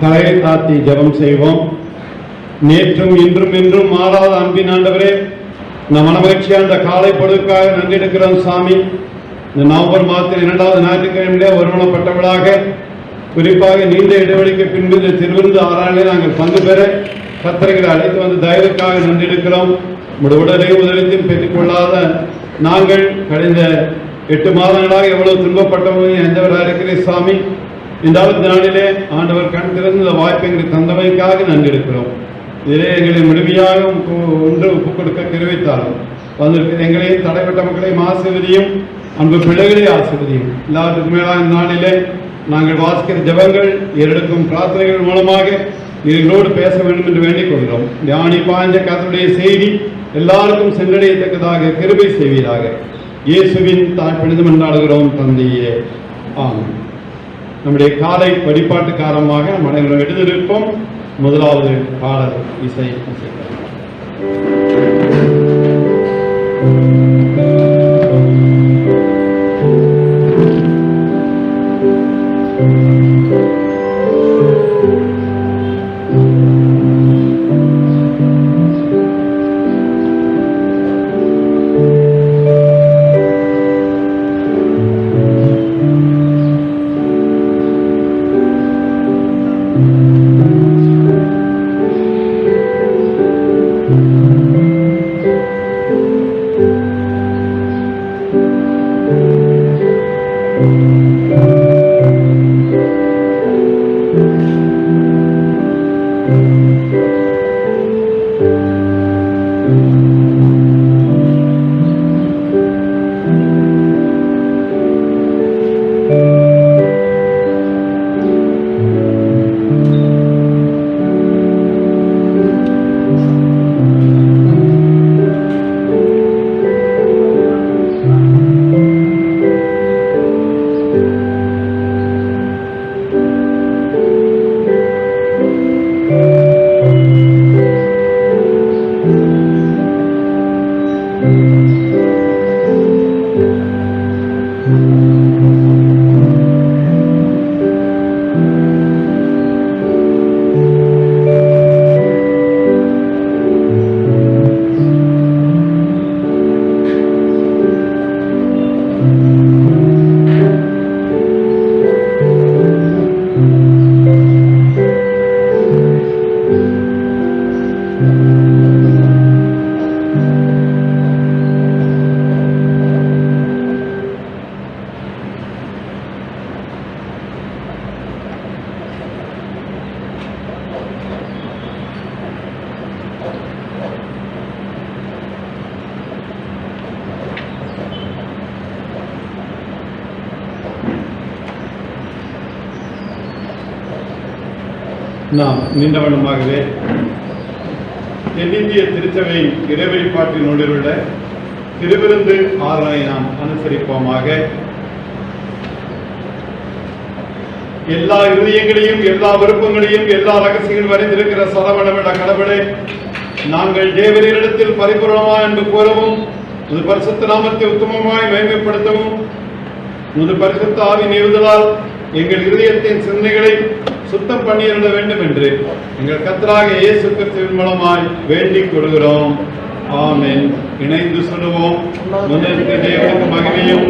தலையை தாத்தி ஜெபம் செய்வோம். நேற்றும் இன்றும் என்றும் மாறாத அன்பின் ஆண்டவரே, இந்த மனமகிழ்ச்சியா இந்த காலை பொழுதுக்காக நன்றி எடுக்கிறோம் சாமி. இந்த நவம்பர் மாதத்தில் 2வது ஞாயிற்றுக்கிழமையிலே ஒருமனப்பட்டவர்களாக குறிப்பாக நீண்ட இடைவெளிக்கு பின்பு இந்த திருவிருந்து ஆராய்ச்சியை நாங்கள் பங்கு பெற கர்த்தர்களை அழைத்து வந்து தயவுக்காக நன்றி எடுக்கிறோம். உங்களுடைய உடலையும் உதவியும் பெற்றுக்கொள்ளாத நாங்கள் கடந்த 8 மாதங்களாக எவ்வளவு துன்பப்பட்டவர்கள் எந்தவராக இருக்கிறேன் சாமி. இந்த நாளிலே ஆண்டவர் கண் திறந்து இந்த வாய்ப்பை எங்களுக்கு தந்தமைக்காக நன்றி எடுக்கிறோம். இதிலே எங்களை முழுமையாக ஒன்று ஒப்புக் கொடுக்க தெரிவித்தாலும் வந்திருக்கிற எங்களையும் தடைப்பட்ட மக்களையும் ஆசீர்வதியும், அன்பு பிள்ளைகளை ஆசீர்வதியும். எல்லாத்துக்கும் மேலாக இந்த நாளிலே நாங்கள் வாசிக்கிற ஜெபங்கள் ஏறெடுக்கும் பிரார்த்தனைகள் மூலமாக எங்களோடு பேச வேண்டும் என்று வேண்டிக் கொள்கிறோம். ஞானி பாய்ந்த கர்த்தருடைய செய்தி எல்லாருக்கும் சென்றடையத்தக்கதாக கிருபை செய்வீராக. இயேசுவின் தாழ்பணிந்து மன்றாடுகிறோம் தந்தையே, ஆமென். நம்முடைய காலை வழிபாட்டுக்காரமாக நம் அனைவரும் எழுந்திருப்போம். முதலாவது பாடல் இசை நாம் நீண்டவண்ணமாகவே தென்னிந்திய திருச்சபையின் இறைவழிபாட்டின் நூலிலுள்ள திருவிருந்து ஆராதனை நாம் அனுசரிப்போமாக. எல்லா இருதயங்களையும் எல்லா விருப்பங்களையும் எல்லா ரகசியங்களும் வரைந்திருக்கிற சரவணவிட கடவுளே, நாங்கள் தேவரிடத்தில் பரிபூர்ணமாய் அன்பு கூறவும் உமது பரிசுத்த நாமத்தை உத்தமமாய் மேன்மைப்படுத்தவும் உமது பரிசுத்த ஆவியின் ஏவுதலால் எங்கள் இருதயத்தின் சிந்தனைகளை சுத்தம் பண்ணியிருந்த வேண்டும் என்று எங்கள் கர்த்தராகிய இயேசு கிறிஸ்துவின் மூலமாய் வேண்டிக் கொள்கிறோம். ஆமென். இணைந்து சொல்லுவோம். முன்னிற்கு தேவனுக்கு மகிமையும்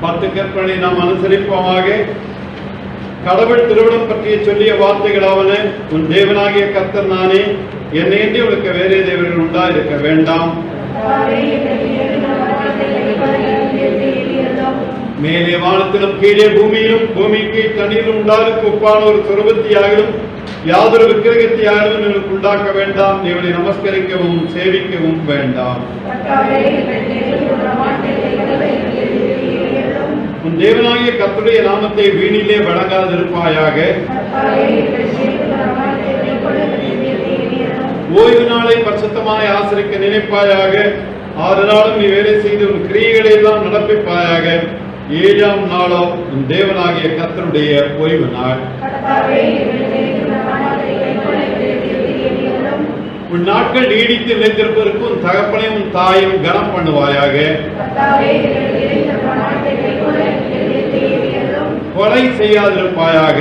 பத்து கற்பனை நாம் அனுசரிப்போமாக. கடவுள் திருவிடம் பற்றிய சொல்லிய வார்த்தைகளாவன, உன் தேவனாகிய கர்த்தர் நானே, என்னை உனக்கு வேறே தேவர்கள் உண்டா இருக்க வேண்டாம். மேலே வானத்திலும் கீழே பூமியிலும் பூமிக்கு தண்ணீரும் உண்டாருக்கு ஒப்பான ஒரு சொரூபத்தையாகவும் யாதொரு விக்கிரகத்தையாகவும் നിങ്ങൾക്ക് உண்டாக்க வேண்டாம். இவளை நமஸ்கரிக்கவும் சேவிக்கவும் வேண்டாம். உன் தேவனாகிய கர்த்தருடைய நாமத்தை வீணிலே வழங்காதிருப்பாயாக. ஓய்வு நாளை பரிசுத்தமாய் ஆசரிக்க நினைப்பாயாக. 6 நாளும் நீ வேலை செய்து உன் கிரியைகளை எல்லாம் நடப்பிப்பாயாக. 7ஆம் நாளோ உன் தேவனாகிய கர்த்தருடைய ஓய்வு நாள். உன் நாட்கள் நீடித்து நிலைத்திருப்பதற்கு உன் தகப்பனையும் உன் தாயும் கனம் பண்ணுவாயாக. கொலை செய்யாதிருப்பாயாக.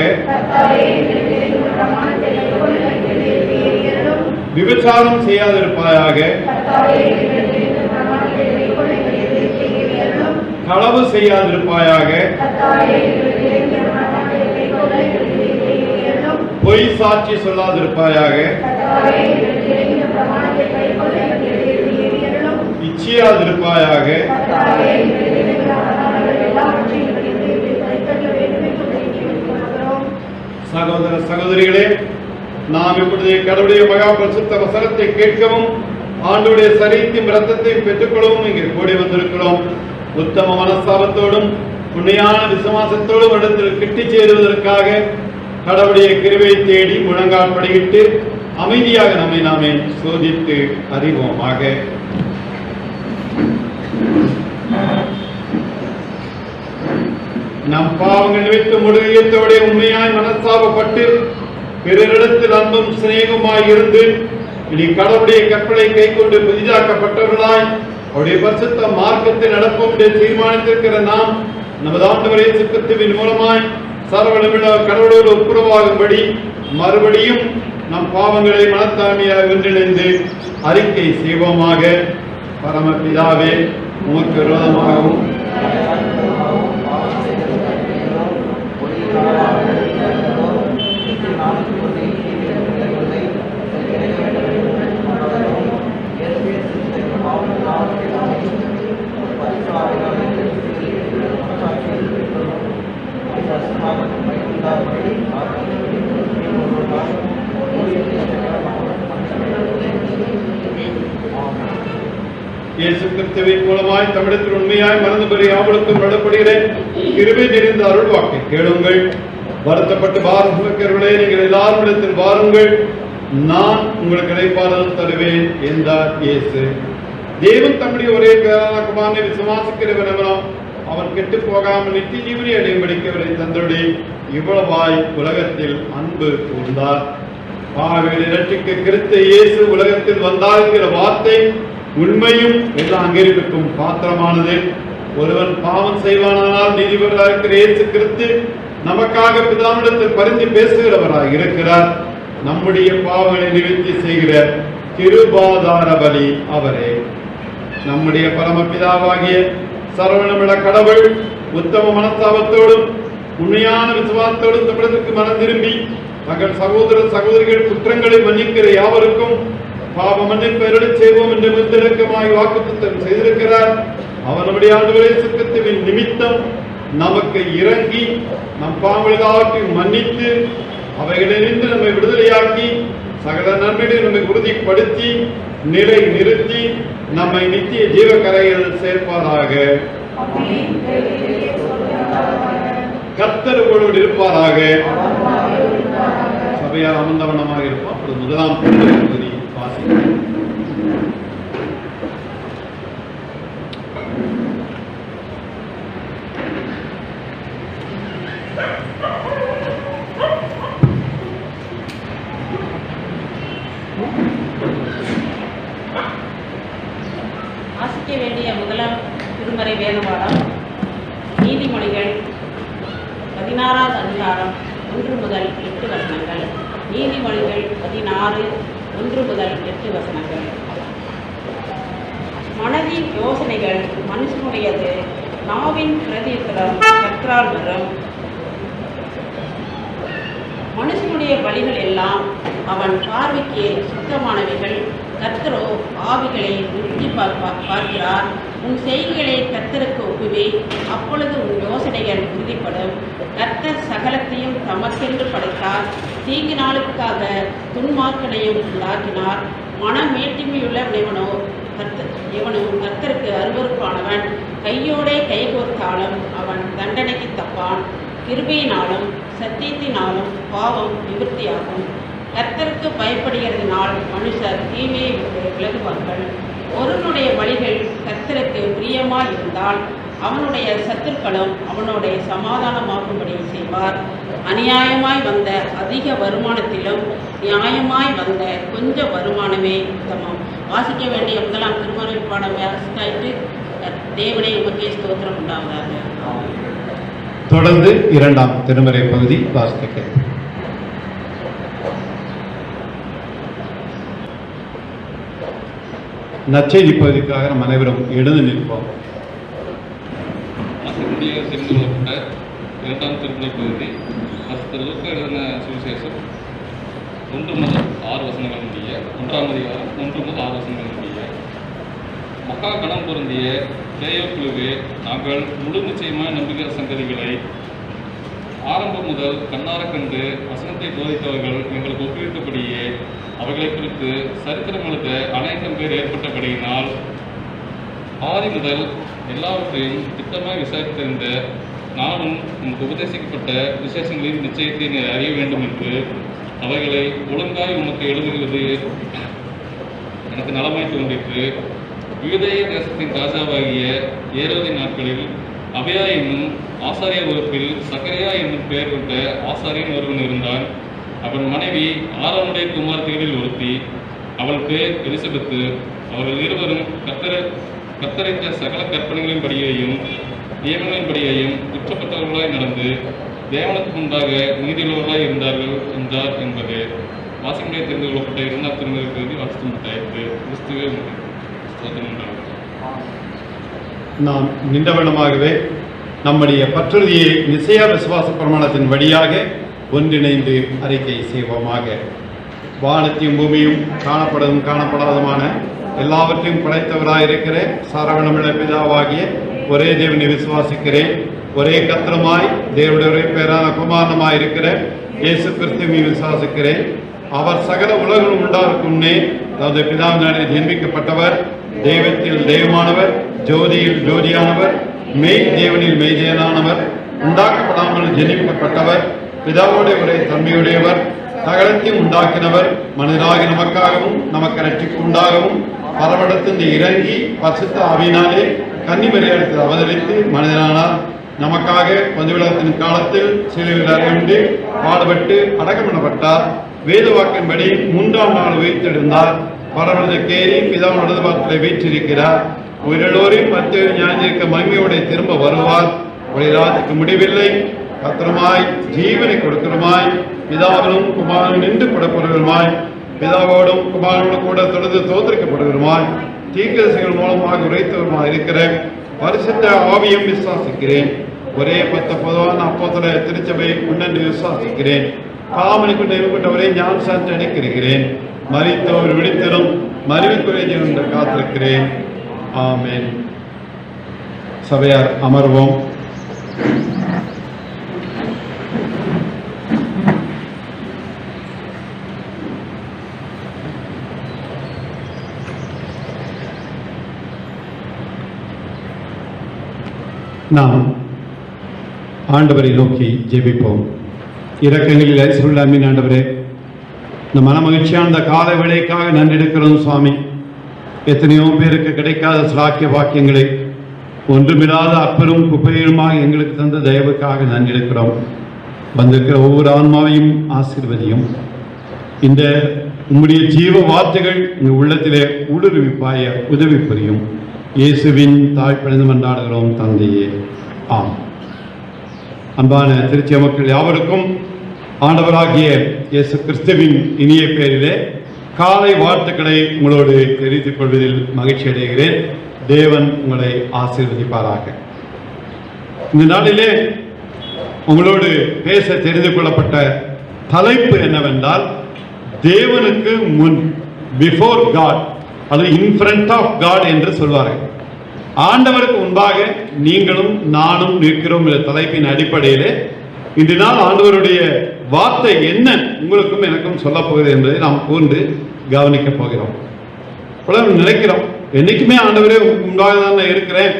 விபச்சாரம் செய்யாதிருப்பாயாக. களவு செய்யாதிருப்பாயாக. பொய் சாட்சி சொல்லாதிருப்பாயாக. இச்சையாதிருப்பாயாக. சகோதர சகோதரிகளே, நாம் இப்பொழுது கடவுளுடைய மகா பரிசுத்த வசனத்தை கேட்கவும் ஆண்டவருடைய சரீரத்தையும் இரத்தத்தையும் பெற்றுக்கொள்ளவும் இங்கே கூடி வந்திருக்கிறோம். உத்தம மனஸ்தாபத்தோடும் உண்மையான விசுவாசத்தோடும் இடத்தில் கிட்டி சேருவதற்காக கடவுளுடைய கிருபையை தேடி முழங்கால் படியிட்டு அமைதியாக நம்மை நாமே சோதித்து அறிவோமாக. நம் பாவங்கள் நிமித்த முழுமையத்தோட உண்மையாய் மனஸ்தாபப்பட்டு பிறரிடத்தில் அன்பும் சிநேகமாய் இருந்து இனி கடவுளுடைய கற்பனை கை கொண்டு புதிதாக்கப்பட்டவர்களாய் அவருடைய பரிசுத்த மார்க்கத்தை நடப்போம் என்று தீர்மானித்திருக்கிற நாம் நமது ஆண்டவர் இயேசு கிறிஸ்துவின் மூலமாய் சர்வவல்லமையுள்ள கடவுளோடு ஒப்புரவாகும்படி மறுபடியும் நம் பாவங்களை மனத்தாழ்மையாக ஒன்றிணைந்து அறிக்கை செய்வோமாக. பரமபிதாவே, உமக்கு விரோதமாகவும் இயேசு கிறிஸ்துவின் மூலமாய் தமிழத்தில் உண்மையாய் மறந்து பெரிய ஆவலுக்கும் நடப்படுகிறேன். கிருபை நிறைந்த அருள் வாக்கை கேளுங்கள். வருத்தப்பட்டு பாரம் சுமக்கிறவர்களே, நீங்கள் எல்லாரும் இடத்தில் வாருங்கள், நான் உங்களுக்கு இளைப்பாறுதல் தருவேன் என்றார் இயேசு. தேவன் தம்முடைய ஒரே பேரான குமாரனை விசுவாசிக்கிறவனோ அவன் கெட்டு போகாமல் நித்திய ஜீவனை அடையும்படிக்கவரை தந்தருடைய இவ்வளவாய் உலகத்தில் அன்பு கூர்ந்தார். பாவிகளை இரட்சிக்க கிறிஸ்து இயேசு உலகத்தில் வந்தார் என்கிற வார்த்தை உண்மையும் எல்லா அங்கீகரிப்புக்கும் பாத்திரமானது. ஒருவன் பாவம் செய்வானால் நீதிபதியாக இருக்கிற இயேசு கிறிஸ்து நமக்காக பிதாவிடத்தில் பரிந்து பேசுகிறவராக இருக்கிறார். நம்முடைய பாவங்களை நிவர்த்தி செய்கிற கிருபாதார பலி அவரே. நம்முடைய பரமபிதாவாகிய சரவணமிட கடவுள் உத்தம மனஸ்தாபத்தோடும் உண்மையான விசுவாசத்தோடும் தமிழகத்திற்கு மனம் திரும்பி தங்கள் சகோதர சகோதரிகள் குற்றங்களை மன்னிக்கிற யாவருக்கும் பாவ மன்னிப்பு அருளச் செய்வோம் என்று முத்திரக்கமாய் வாக்குத்தத்தம் செய்திருக்கிறார். அவர் நம்முடைய ஆண்டவரே இயேசு கிறிஸ்துவின் நிமித்தம் நமக்கு இறங்கி நம் பாவங்களை மன்னித்து அவைகளிலிருந்து நம்மை விடுதலையாக்கி சகல நன்மைகளை நம்மை உறுதிப்படுத்தி நிலை நிறுத்தி நம்மை நித்திய ஜீவக்கரையில் சேர்ப்பாராக. கர்த்தர் உங்களோடு இருப்பாராக. சபையார் அமர்ந்தவனமாக இருப்போம். அப்பொழுது முதலாம் பகுதி வாசிக்கிறேன். வாசிக்க வேண்டிய முதலாம் திருமறை வேதபாடம் நீதிமொழிகள் 16வது அதிகாரம் 1 முதல் 8 வசனங்கள். நீதிமொழிகள் 16 1 முதல் 8 வசனங்கள். மனதின் யோசனைகள் மனுஷனுடையது, நாவின் பிரதியுத்தரம் கர்த்தரால் வரும். மனுஷனுடைய வழிகள் எல்லாம் அவன் பார்வைக்கு சுத்தமானவைகள், கர்த்தரோ ஆவிகளை உறுதி பார்க்கிறார். உன் செய்திகளை கர்த்தருக்கு ஒப்புவி, அப்பொழுது உன் யோசனைகள் உறுதிப்படும். கர்த்தர் சகலத்தையும் தமக்கென்று படைத்தார், தீங்கு நாளுக்காக துன்மார்களையும் உண்டாக்கினார். மனமேட்டிமையுள்ள எவனும் கர்த்தருக்கு அருவருப்பானவன். கையோடே கைகோர்த்தாலும் அவன் தண்டனைக்கு தப்பான். கிருபையினாலும் சத்தியத்தினாலும் பாவம் நிவர்த்தியாகும். கர்த்தருக்கு பயப்படுகிறதுனால் மனுஷர் தீமையை விட்டு விலகுவார்கள். ஒருவனுடைய வழிகள் கர்த்தருக்கு பிரியமாய் இருந்தால் அவனுடைய சத்துருக்களும் அவனுடைய சமாதானமாகும்படி செய்வார். அநியாயமாய் வந்த அதிக வருமானத்திலும் நியாயமாய் வந்த கொஞ்ச வருமானமே உத்தமம். வாசிக்க வேண்டிய முதலாம் திருமறை பாடம் வாசித்தாயிட்டு தேவனை உமக்கே ஸ்தோத்திரம் உண்டாவதாக. தொடர்ந்து இரண்டாம் திருமறை பகுதி வாசிக்க. நற்செய்தி பகுதிக்காக நம் அனைவரும் எழுந்து நிற்போம். தெரிந்து கொள்ளப்பட்ட இரண்டாம் திருமறை பகுதி லூக்கா எழுதின சுவிசேஷம் 1 முதல் 6 வசனங்கள் முடிய 1ஆம் அதிகாரம் 1 முதல் 6 வசனங்கள் முடிய. மகா கணம் பொருந்திய தேயோர் குழுவே, நாங்கள் முழு நிச்சயமாக நம்புகிற சங்கதிகளை ஆரம்பம் முதல் கண்ணார கண்டு வசனத்தை போதித்தவர்கள் எங்களுக்கு ஒப்புவித்தபடியே அவர்களை குறித்து சரித்திரம் எழுத அநேகம் பேர் ஏற்பட்டபடியினால் ஆதி முதல் எல்லாவற்றையும் திட்டமாக விசாரித்திருந்த நானும் உனக்கு உபதேசிக்கப்பட்ட விசேஷங்களின் நிச்சயத்தை நீ அறிய வேண்டும் என்று அவைகளை ஒழுங்காய் உமக்கு எழுதுகிறது எனக்கு நலமாய் தோன்றிற்று. யூதேய தேசத்தின் ராஜாவாகிய ஏரோதின் நாட்களில் அபயா என்னும் ஆசாரிய வகுப்பில் சகரியா என்னும் பெயர் கொண்ட ஆசாரியன் ஒருவன் இருந்தான். அவன் மனைவி ஆரோனுடைய குமாரத்திகளில் ஒருத்தி, அவள் பேர் எலிசபெத்து. அவர்கள் இருவரும் கத்தரித்த சகல கற்பனைகளின்படியையும் நியமங்களின்படியையும் குற்றப்பட்டவர்களாய் நடந்து தேவனுக்கு முன்பாக நீதியுள்ளவர்களாய் இருந்தார்கள் என்றார் என்பது வாசிமுறை தெரிந்து கொள்ளப்பட்ட இரண்டாம் திருமறை பகுதி வாசித்து முட்டாயிற்று. கிறிஸ்துவே ஸ்தோத்திரம் உண்டாகும். நாம் நின்றவனமாகவே நம்முடைய பற்றுறுதியை நிச்சய விசுவாச பிரமாணத்தின் வழியாக ஒன்றிணைந்து அறிக்கை செய்வோமாக. வானத்தையும் பூமியும் காணப்படும் காணப்படாதமான எல்லாவற்றையும் படைத்தவராயிருக்கிற சரவணமிழ பிதாவாகிய ஒரே தேவனை விசுவாசிக்கிறேன். ஒரே கத்திரமாய் தேவனுடைய ஒரே பேரான குமாரனமாய் இருக்கிற இயேசு கிறிஸ்துவை விசுவாசிக்கிறேன். அவர் சகல உலகம் உண்டாருக்கு முன்னே, அதாவது பிதாவினாலே ஜென்மிக்கப்பட்டவர், தெய்வத்தில் தெய்வமானவர், ஜோதியில் ஜோதியானவர், மெய் தேவனில் மெய்தேவனானவர், உண்டாக்கப்படாமல் ஜெனிக்கப்பட்டவர், பிதாவோடைய ஒரே தன்மையுடையவர், சகலத்தையும் உண்டாக்கினவர், மனிதராகி நமக்காகவும் நமக்கு ரட்சிப்பு உண்டாகவும் பரவடத்திலிருந்து இறங்கி பரிசுத்த ஆவியினாலே கன்னிமரியாதத்தில் அவதரித்து மனிதனானார். நமக்காக பந்துவிழத்தின் காலத்தில் சிலுவையில் அறையுண்டு பாடுபட்டு அடக்கம் பண்ணப்பட்டார். வேத வாக்கின்படி 3ஆம் நாள் உயிர்த்தெழுந்தார். பரவடத்துக்கேறி பிதாவின் வலது பாகத்திலே வீற்றிருக்கிறார். உயிரெல்லோரையும் மத்திய ஞாயிற்றிருக்க மகிமையோட திரும்ப வருவார். ஒளிராஜுக்கு முடிவில்லை. கத்திரமாய் ஜீவனை கொடுக்கிறமாய் பிதாவிலும் குமாரனும் நின்று கொடுக்கிறவருமாய் பிதாவோடும் குமாரனோடு கூட தொடர்ந்து தோற்கப்படுகிறோமாய் தீர்க்கதரிசிகள் மூலமாக உரைத்தவருமாய் இருக்கிற பரிசுத்த ஆவியும் விசுவாசிக்கிறேன். ஒரே பொதுவான அப்போஸ்தல திருச்சபை உண்டென்று விசுவாசிக்கிறேன். காமனுக்கு நிறுவப்பட்டவரை ஞான சான்று அடைக்கிறேன். மரித்தோர் விழித்தரும் மறிவுக்குரிய என்று காத்திருக்கிறேன். ஆமென். சபையார் அமர்வோம். நாம் ஆண்டவரை நோக்கி ஜெபிப்போம். இரக்கங்களில் ஐஸ்வர்யாமின் ஆண்டவரே, இந்த மனமகிழ்ச்சியான அந்த கால வேளைக்காக நன்றி எடுக்கிறோம் சுவாமி. எத்தனையோ பேருக்கு கிடைக்காத சிலாக்கிய வாக்கியங்களை ஒன்றுமில்லாத அப்பரும் குப்பையுமாக எங்களுக்கு தந்த தயவுக்காக நன்றி எடுக்கிறோம். வந்திருக்கிற ஒவ்வொரு ஆன்மாவையும் ஆசீர்வதியும். இந்த உம்முடைய ஜீவ வார்த்தைகள் உங்கள் உள்ளத்திலே ஊடுருவிப்பாய உதவி புரியும். இயேசுவின் தாழ்ப்படைந்து மன்றாடுகிறோம் தந்தையே, ஆம். அன்பான திருச்சி மக்கள் யாவருக்கும் ஆண்டவராகிய இயேசு கிறிஸ்துவின் இனிய பெயரிலே காலை வாழ்த்துக்களை உங்களோடு தெரிவித்துக் கொள்வதில் மகிழ்ச்சி அடைகிறேன். தேவன் உங்களை ஆசீர்வதிப்பாராக. இந்த நாளிலே உங்களோடு பேச தெரிந்து கொள்ளப்பட்ட தலைப்பு என்னவென்றால், தேவனுக்கு முன், பிஃபோர் காட், அது இன் ஃப்ரண்ட் ஆஃப் காட் என்று சொல்வார்கள். ஆண்டவருக்கு முன்பாக நீங்களும் நானும் நிற்கிறோம் என்ற தலைப்பின் அடிப்படையிலே இன்று நாள் ஆண்டவருடைய வார்த்தை என்ன உங்களுக்கும் எனக்கும் சொல்ல போகிறது என்பதை நாம் கூர்ந்து கவனிக்க போகிறோம். நினைக்கிறோம் என்னைக்குமே ஆண்டவரே முன்பாக தான் நான் இருக்கிறேன்,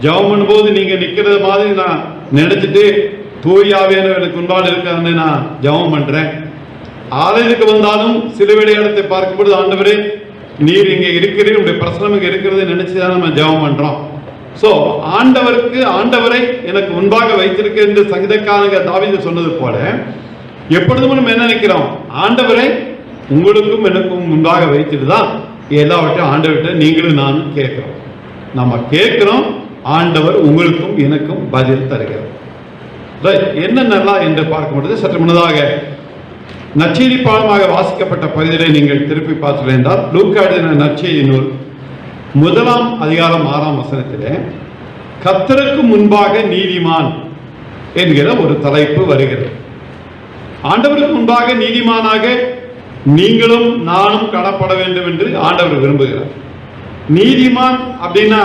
ஜெபம் பண்ணும்போது நீங்க நிக்கிறது மாதிரி நான் நினைச்சிட்டு தூயாவியானவர்களுக்கு முன்பாக இருக்கிறது நான் ஜெபம் பண்றேன். ஆலயத்துக்கு வந்தாலும் சிலுவை இடத்தை பார்க்கும்போது ஆண்டவரே நீர் இங்க இருக்கிறீர், உங்களுடைய பிரசனம் இங்க இருக்கிறது நினைச்சுதான் நம்ம ஜெபம் பண்றோம். சோ ஆண்டவரை எனக்கு முன்பாக வைத்திருக்க என்று சங்கீதக்காரங்க தாவீது சொன்னது போல எப்பொழுதும் நம்ம என்ன நினைக்கிறோம், ஆண்டவரை உங்களுக்கும் எனக்கும் முன்பாக வைத்துட்டு தான் எல்லாவற்றையும் ஆண்டவர்கிட்ட நீங்களும் நானும் கேட்கிறோம். நம்ம கேட்கிறோம், ஆண்டவர் உங்களுக்கும் எனக்கும் பதில் தருகிறார். என்னென்னலாம் என்று பார்க்கும்போது சற்று முன்னதாக நற்செய்தி பாடமாக வாசிக்கப்பட்ட பகுதியை நீங்கள் திருப்பி பார்த்து என்றால் லூக்கா எழுதின நற்செய்தி நூல் 1 அதிகாரம் 6 வசனத்திலே கர்த்தருக்கு முன்பாக நீதிமான் என்கிற ஒரு தலைப்பு வருகிறது. ஆண்டவருக்கு முன்பாக நீதிமானாக நீங்களும் நானும் காணப்பட வேண்டும் என்று ஆண்டவர் விரும்புகிறார். நீதிமான் அப்படின்னா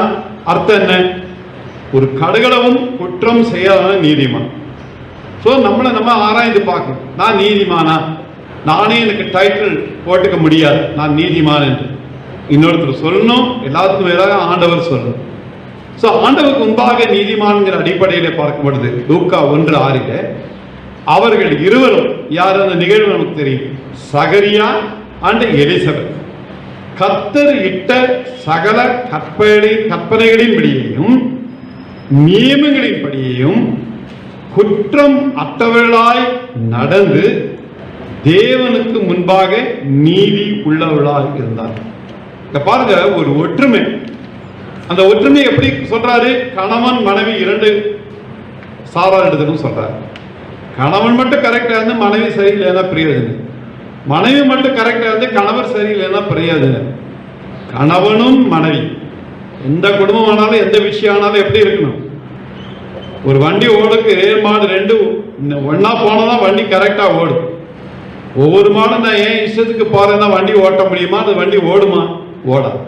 அர்த்தம் என்ன? ஒரு கடுகளவும் குற்றம் செய்யாத நீதிமான். ஸோ நம்ம ஆராய்ந்து பார்க்கணும், நான் நீதிமானா? நானே எனக்கு டைட்டில் போட்டுக்க முடியாது நான் நீதிமான் என்று. இன்னொருத்தர் சொல்லணும், எல்லாத்துக்கும் மேலாக ஆண்டவர் சொல்லணும். ஸோ ஆண்டவருக்கு முன்பாக நீதிமான்கிற அடிப்படையில் பார்க்கும் பொழுது லூக்கா 1:6 அவர்கள் இருவரும் யார் அந்த நிகழ்வு நமக்கு தெரியும், சகரியா அண்ட் எலிசபெத். கர்த்தர் இட்ட சகல கற்பனைகளின்படியையும் நியமங்களின்படியையும் குற்றம் அற்றவர்களாய் நடந்து தேவனுக்கு முன்பாக நீதி உள்ளவர்களாய் இருந்தார். பாருங்க, ஒரு ஒற்றுமை. அந்த ஒற்றுமை எப்படி சொல்றாரு? கணவன் மனைவி 2 சாரார் எடுத்துன்னு சொல்றாரு. கணவன் மட்டும் கரெக்டா இருந்து மனைவி சரியில்லைன்னா பிரயோஜனம், மனைவி மட்டும் கரெக்டா இருந்து கணவர் சரியில்லைன்னா பிரயோஜனம். கணவனும் மனைவி எந்த குடும்பம் ஆனாலும் எந்த விஷயம் ஆனாலும் எப்படி இருக்கணும்? ஒரு வண்டி ஓடுக்கு மாடு 2 ஒன்னா போனதான் வண்டி கரெக்டா ஓடும். ஒவ்வொரு மாடும் நான் ஏன் இஷ்டத்துக்கு போறேன்னா வண்டி ஓட்ட முடியுமா? அது வண்டி ஓடுமா? ஓடாது.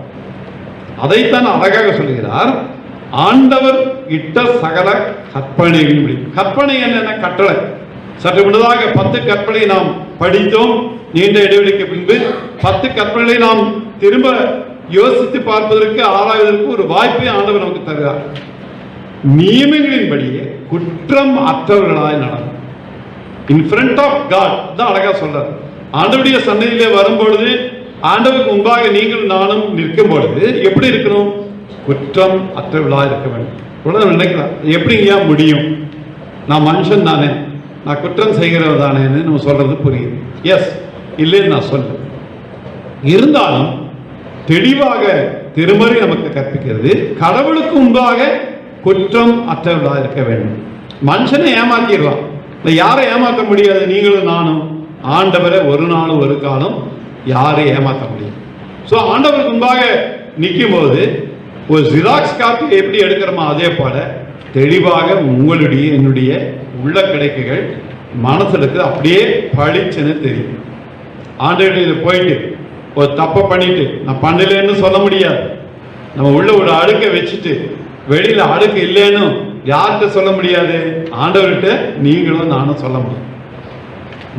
அதைத்தான் அழகாக சொல்கிறார், ஆண்டவர் இட்ட சகல கற்பனைகளின்படி. கற்பனை என்னென்ன? கட்டளை. சற்று முன்னதாக 10 கற்பனை நாம் படித்தோம். நீண்ட இடைவெளிக்கு பின்பு 10 கற்பனைகளை நாம் திரும்ப யோசித்து பார்ப்பதற்கு ஆராய்வதற்கு ஒரு வாய்ப்பை ஆண்டவர் நமக்கு தருகிறார். நியமங்களின்படியே குற்றம் அற்றவர்களாய் நடக்கும். இன் ஃப்ரண்ட் ஆஃப் காட் தான் அழகா சொல்றார். ஆண்டவருடைய சன்னதியிலே வரும்பொழுது, ஆண்டவருக்கு முன்பாக நீங்கள் நானும் நிற்கும் பொழுது எப்படி இருக்கணும்? குற்றம் அற்றவர்களாக இருக்க வேண்டும். நினைக்கலாம், எப்படிங்க முடியும்? நான் மனுஷன் தானே, நான் குற்றம் செய்கிறவர் தானேன்னு நம்ம சொல்றது புரியுது. எஸ், இல்லைன்னு நான் சொல்றேன். இருந்தாலும் தெளிவாக திருமறை நமக்கு கற்பிக்கிறது, கடவுளுக்கு முன்பாக குற்றம் அற்றவர்களாக இருக்க வேண்டும். மனுஷனை ஏமாத்திடுவான், யாரை ஏமாற்ற முடியாது? நீங்களும் நானும் ஆண்டவரை ஒரு நாளும் ஒரு காலம் யாரை ஏமாற்ற முடியும்? ஸோ ஆண்டவருக்கு முன்பாக நிற்கும் போது ஒரு ஜிராக்ஸ் காப்பி எப்படி எடுக்கிறோமோ அதே போல தெளிவாக உங்களுடைய என்னுடைய உள்ள கிடைக்குகள் மனசுக்கு அப்படியே பளிச்சுன்னு தெரியும். ஆண்டவர்கிட்ட போயிட்டு ஒரு தப்பை பண்ணிட்டு நான் பண்ணலன்னு சொல்ல முடியாது. நம்ம உள்ள ஒரு அழுக்கை வச்சுட்டு வெளியில அழுக்கு இல்லைன்னு யார்கிட்ட சொல்ல முடியாது? ஆண்டவர்கிட்ட நீங்களும் நானும் சொல்ல முடியும்.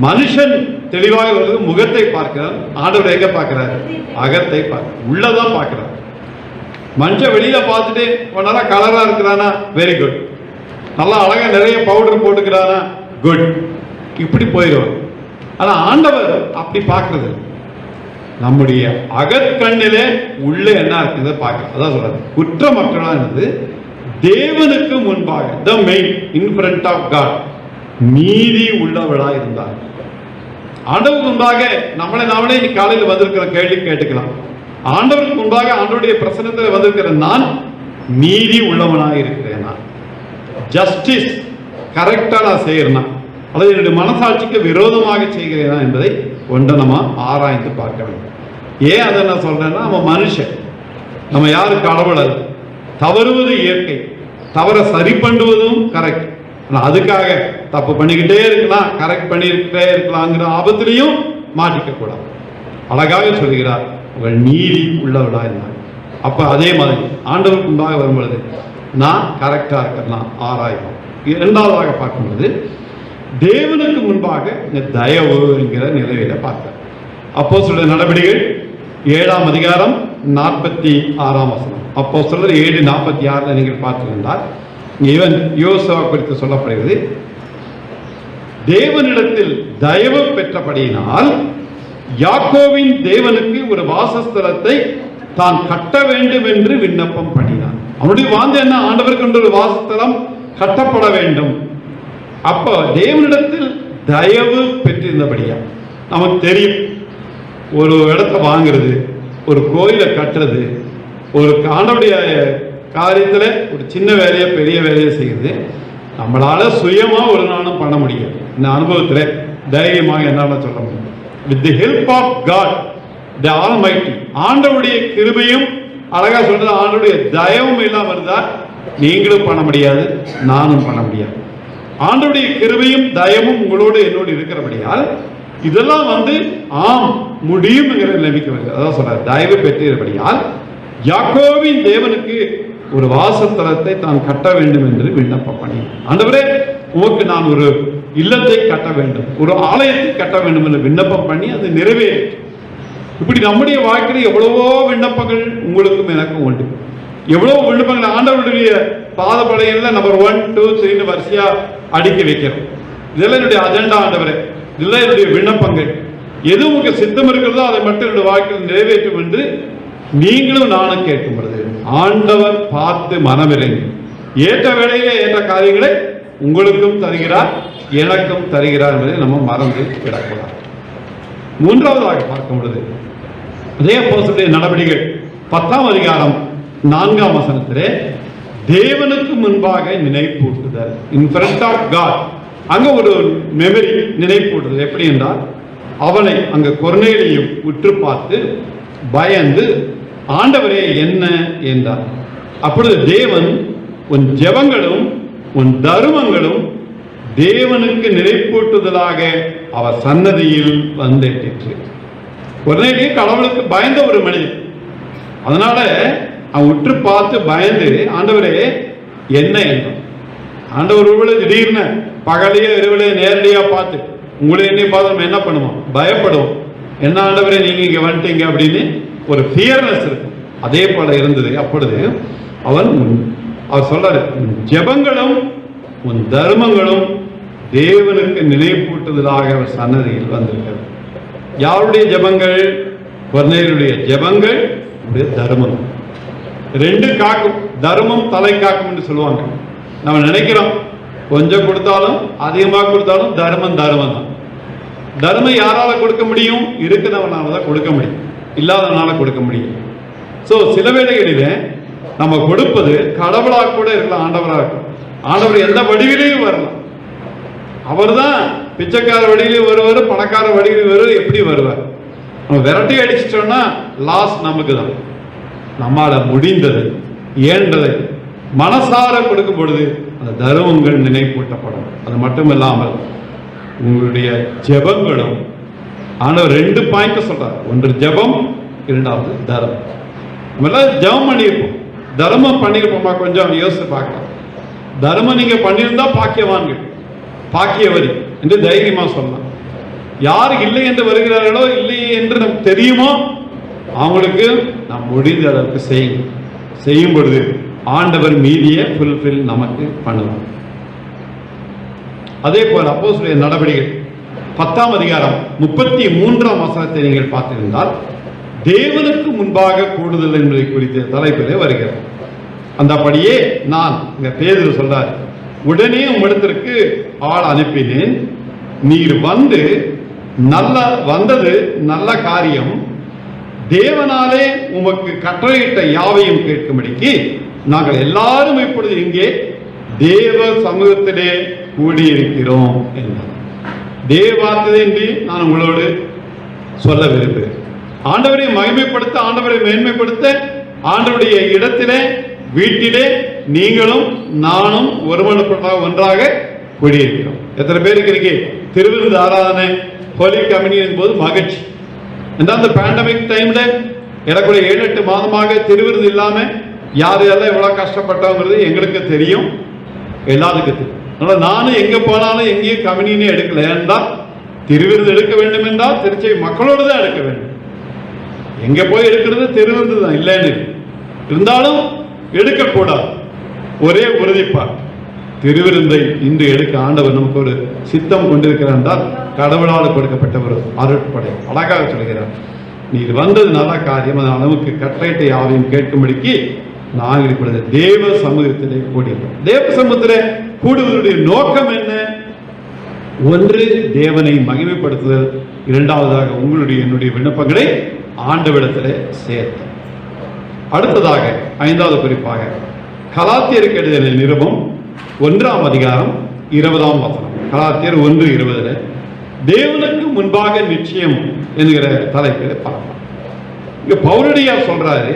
மனுஷன் தெளிவாக வருது, முகத்தை பார்க்கிறார். ஆண்டவர் எங்க பார்க்கிறார்? அகத்தை பார்க்க, உள்ளதான் பார்க்கிறார். மனுஷன் வெளியில பார்த்துட்டு நல்லா கலரா இருக்கிறானா, வெரி குட். நல்லா அழகா நிறைய பவுடர் போட்டுக்கிறானா, குட். இப்படி போயிடுவார். ஆனா ஆண்டவர் அப்படி பார்க்கறது, நம்முடைய அகக்கண்ணிலே உள்ள என்ன இருக்குது பார்க்க. அதான் சொல்றாரு, குற்றமற்றவர்களானது தேவனுக்கு முன்பாக, the main in front of God, நீதி உள்ளவளா இருந்தார். ஆண்டவருக்கு முன்பாக நாமளே இன்னைக்கு காலையில் வந்திருக்கிற கேள்வி கேட்டுக்கலாம். ஆண்டவருக்கு முன்பாக ஆண்டவருடைய பிரசன்னத்தில் வந்திருக்கிற நான் நீதி உள்ளவனாக இருக்கிறேனா? ஜஸ்டிஸ் கரெக்டா நான் செய்யறேனா, அல்லது என்னுடைய மனசாட்சிக்கு விரோதமாக செய்கிறேனா என்பதை ஒன்றை நம்ம ஆராய்ந்து பார்க்க வேண்டும். ஏன் அதை நான் சொல்றேன்னா, நம்ம மனுஷன், நம்ம யாரும் கடவுள் அல்ல. தவறுவது இயற்கை, தவறை சரி பண்ணுவதும் கரெக்ட். ஆனால் அதுக்காக தப்பு பண்ணிக்கிட்டே இருக்கலாம், கரெக்ட் பண்ணிக்கிட்டே இருக்கலாங்கிற ஆபத்திலையும் மாட்டிக்க கூடாது. அழகாக சொல்கிறார், உங்கள் நீதி உள்ளவர்களா இருந்தார். அப்ப அதே மாதிரி ஆண்டவருக்கு முன்பாக வரும்பொழுது நான் கரெக்டா இருக்கிறேன் ஆராயும். இரண்டாவதாக பார்க்கும்போது தேவனுக்கு முன்பாக இந்த தயவு என்கிற நிலையில பார்த்தேன். அப்போஸ்தலர் நடவடிக்கைகள் 7ஆம் அதிகாரம் 46ஆம் வசனம். அப்போஸ்தலர் 7:46 நீங்கள் பார்த்திருந்தால் இவன் யோசுவா குறித்து சொல்லப்படுகிறது. தேவனிடத்தில் தயவு பெற்றபடியினால் யாக்கோவின் தேவனுக்கு ஒரு வாசஸ்தலத்தை தான் கட்ட வேண்டும் என்று விண்ணப்பம் பண்ணினான். அவனுடைய வாஞ்சை என்ன? ஆண்டவருக்கு என்ற ஒரு வாசஸ்தலம் கட்டப்பட வேண்டும். அப்போ தேவனிடத்தில் தயவு பெற்றிருந்தபடியா நமக்கு தெரியும், ஒரு இடத்தை வாங்குறது, ஒரு கோயிலை கட்டுறது, ஒரு ஆண்டவருடைய காரியத்தில் ஒரு சின்ன வேலையை பெரிய வேலையை செய்யுது நம்மளால சுயமா ஒரு நாளும் பண்ண முடியும். இந்த அனுபவத்தில் தைரியமாக என்னால சொல்ல முடியும். With the help of God the almighty, ஆண்டவருடைய கிருபையும் அழகா சொல்றது, ஆண்டவருடைய தயவும் இல்லாம இருந்தா நீங்களும் பண்ண முடியாது, நானும் பண்ண முடியாது. ஆண்டவருடைய கிருபையும் தயவும் உங்களோடு என்னோடு இருக்கிறபடியால் இதெல்லாம் ஆம் முடியும் நம்பிக்கை வருது. அதான் சொல்றாரு, தயவு பெற்றபடியால் யாக்கோவின் தேவனுக்கு ஒரு வாசஸ்தலத்தை தான் கட்ட வேண்டும் என்று விண்ணப்பம் பண்ணி, ஆண்டவரே உமக்கு நான் ஒரு இல்லத்தை கட்ட வேண்டும், ஒரு ஆலயத்தை கட்ட வேண்டும் என்று விண்ணப்பம் பண்ணி அது நிறைவேறும். இப்படி நம்முடைய வாழ்க்கையில் எவ்வளவோ விண்ணப்பங்கள் உங்களுக்கும் எனக்கும் உண்டு. எவ்வளவு விண்ணப்பங்கள் ஆண்டவருடைய பாதப்படையில் நம்பர் 1, 2, 3 வரிசையா அடுக்கி வைக்கிறோம். இதெல்லாம் என்னுடைய அஜெண்டா ஆண்டவரே, இதெல்லாம் என்னுடைய விண்ணப்பங்கள். எது உங்களுக்கு சித்தம் இருக்கிறதோ அதை மட்டும் என்னுடைய வாழ்க்கையில் நிறைவேற்றும் என்று நீங்களும் நானும் கேட்கும் பொழுது ஆண்டவர் பார்த்து மனமிறங்கி ஏற்ற வேளையிலே ஏற்ற காரியங்களை உங்களுக்கும் தருகிறார், எனக்கும் தருகிறார் என்பதை நம்ம மறந்து விடக்கூடாது. மூன்றாவதாக பார்க்கும் பொழுது அதே அப்போஸ்தலருடைய நடவடிக்கைகள் 10ஆம் அதிகாரம் 4ஆம் வசனத்திலே தேவனுக்கு முன்பாக நினைப்பூட்டுதல், இன் ஃப்ரண்ட் ஆஃப் காட். அங்க ஒரு மெமரி நினைப்பூட்டுதல். எப்படி என்றால் அவனை அங்க கொர்நேலியும் உற்று பார்த்து பயந்து ஆண்டவரே என்ன என்றார். அப்பொழுது தேவன் உன் ஜெபங்களும் உன் தருமங்களும் தேவனுக்கு நினைப்பூட்டுதலாக அவர் சன்னதியில் வந்தேற்றிற்று. கொர்நேலி கடவுளுக்கு பயந்த ஒரு மனிதன். அதனால அவன் உற்று பார்த்து பயந்து ஆண்டவரே என்ன என்றான். ஆண்டவர் ஒருவேளை திடீர்னு பகலையோ இரவுலையோ நேரடியா பார்த்து உங்களை என்னைய பார்த்து நம்ம என்ன பண்ணுவோம்? பயப்படுவோம். என்ன ஆண்டவரே நீங்க இங்க வந்துட்டீங்க அப்படின்னு ஒரு ஃபியர்னஸ் இருக்கும். அதே போல இருந்தது. அப்பொழுது அவர் சொல்றாரு, ஜெபங்களும் உன் தர்மங்களும் தேவனுக்கு நினைப்பூட்டுதலாக அவர் சன்னதியில் வந்திருக்கிறது. யாருடைய ஜெபங்கள்? கொர்நேலியுடைய ஜெபங்கள், தர்மங்கள். ரெண்டு காக்கும். தர்மம் தலை காக்கும் என்று சொல்லுவாங்க. நம்ம நினைக்கிறோம் கொஞ்சம் கொடுத்தாலும் அதிகமாக கொடுத்தாலும் தர்மம் தர்மம் தான். தர்மம் யாரால கொடுக்க முடியும்? இருக்கிறவனால தான் கொடுக்க முடியும், இல்லாதவனால கொடுக்க முடியும். ஸோ சில வேளைகளில நம்ம கொடுப்பது கடவுளாக கூட இருக்கலாம், ஆண்டவராக இருக்கும். ஆண்டவர் எந்த வடிவிலையும் வரலாம். அவர் தான் பிச்சைக்கார வடிவிலையும் வருவார், பணக்கார வடிவிலையும் வருவார். எப்படி வருவார்? நம்ம விரட்டி அடிச்சிட்டோம்னா லாஸ் நமக்கு தான். நம்மால முடிந்ததை ஏண்டதை மனசார கொடுக்கும் பொழுது அந்த தர்மங்கள் நினைப்பூட்டப்படும். அது மட்டும் இல்லாமல் உங்களுடைய ஜெபங்களும் ஆண்டவர் 2 பாயிண்ட் சொல்றார். ஒன்று ஜெபம், இரண்டாவது தர்மம். நம்ம எல்லாம் ஜெபம் பண்ணியிருப்போம், தர்மம் பண்ணியிருப்போமா? கொஞ்சம் யோசித்து பார்க்கலாம். தர்மம் நீங்க பண்ணியிருந்தா பாக்கியவான்கள், பாக்கியவரி என்று தைரியமா சொல்லலாம். யார் இல்லை என்று வருகிறார்களோ, இல்லையே என்று நமக்கு தெரியுமோ அவங்களுக்கு நாம் முடிந்த அளவுக்கு செய்யும் பொழுது ஆண்டவர் மீதியை ஃபுல்ஃபில் நமக்கு பண்ணுவார். அதே போல அப்போஸ்தலருடைய நடவடிக்கைகள் 10ஆம் அதிகாரம் 33ஆம் வசனத்தை நீங்கள் பார்த்திருந்தால் தேவனுக்கு முன்பாக கூடுதல் என்பதை குறித்த தலைப்பிலே வருகிறது. அந்தபடியே நான் இங்க பேதுரு சொல்றார், உடனே உம்மிடத்திற்கு ஆள் அனுப்பினேன், நீர் வந்தது நல்ல காரியம், தேவனாலே உமக்கு கட்டளையிட்ட யாவையும் கேட்கும்படிக்கு நாங்கள் எல்லாரும் இப்பொழுது இங்கே தேவ சமூகத்திலே கூடியிருக்கிறோம் என்றார். தேவ வார்த்தையின்றி நான் உங்களோடு சொல்ல விரும்புகிறேன். ஆண்டவரை மகிமைப்படுத்த, ஆண்டவரை மேன்மைப்படுத்த, ஆண்டவருடைய இடத்திலே வீட்டிலே நீங்களும் நானும் ஒன்றாக கூடியிருக்கிறோம். எத்தனை பேருக்கு இருக்கு திருவிருந்து ஆராதனை, ஹோலி கம்யூனியன் போது மகிழ்ச்சி. அந்த பேண்டமிக் டைம்ல எனக்குள்ள 7-8 மாதமாக திருவிருது இல்லாம யார் யாரெல்லாம் எவ்வளவு கஷ்டப்பட்டோங்கிறது எங்களுக்கு தெரியும், எல்லாருக்கும் தெரியும். அதனால நானும் எங்க போனாலும் எங்கேயும் கம்யூனியனே எடுக்கல. ஏன்னா திருவிருது எடுக்க வேண்டும் என்றால் திருச்சி மக்களோடு தான் எடுக்க வேண்டும். எங்க போய் எடுக்கிறது திருவிருது தான், இல்லைன்னு இருந்தாலும் எடுக்கக்கூடாது. ஒரே உறுதிப்பார், திருவிருந்தை இன்று எடுக்க ஆண்டவர் நமக்கு ஒரு சித்தம் கொண்டிருக்கிறார் என்றால் கடவுளால் கொடுக்கப்பட்ட ஒரு அருட்படை. அழகாக சொல்கிறார், நீர் வந்தது நல்ல காரியம், அதன் அளவுக்கு கட்டளையிட்ட யாவையும் கேட்கும்படிக்கு நாங்கள் இப்பொழுது தேவ சமூகத்திலே கூடியிருக்கோம். தேவ சமூகத்திலே கூடுவதனுடைய நோக்கம் என்ன? ஒன்று, தேவனை மகிமைப்படுத்துதல். இரண்டாவதாக உங்களுடைய என்னுடைய விண்ணப்பங்களை ஆண்டவரிடத்திலே சேர்த்த. அடுத்ததாக 5வது குறிப்பாக கலாத்தியருக்கு எழுதின நிருபம் 1ஆம் அதிகாரம் 20ஆம் வசனம். கலாத்தியர் 1:20 தேவனுக்கு முன்பாக நிச்சயம் என்கிற தலைப்பில் பார்க்கலாம். இங்க பவுலடியார் சொல்றாரு,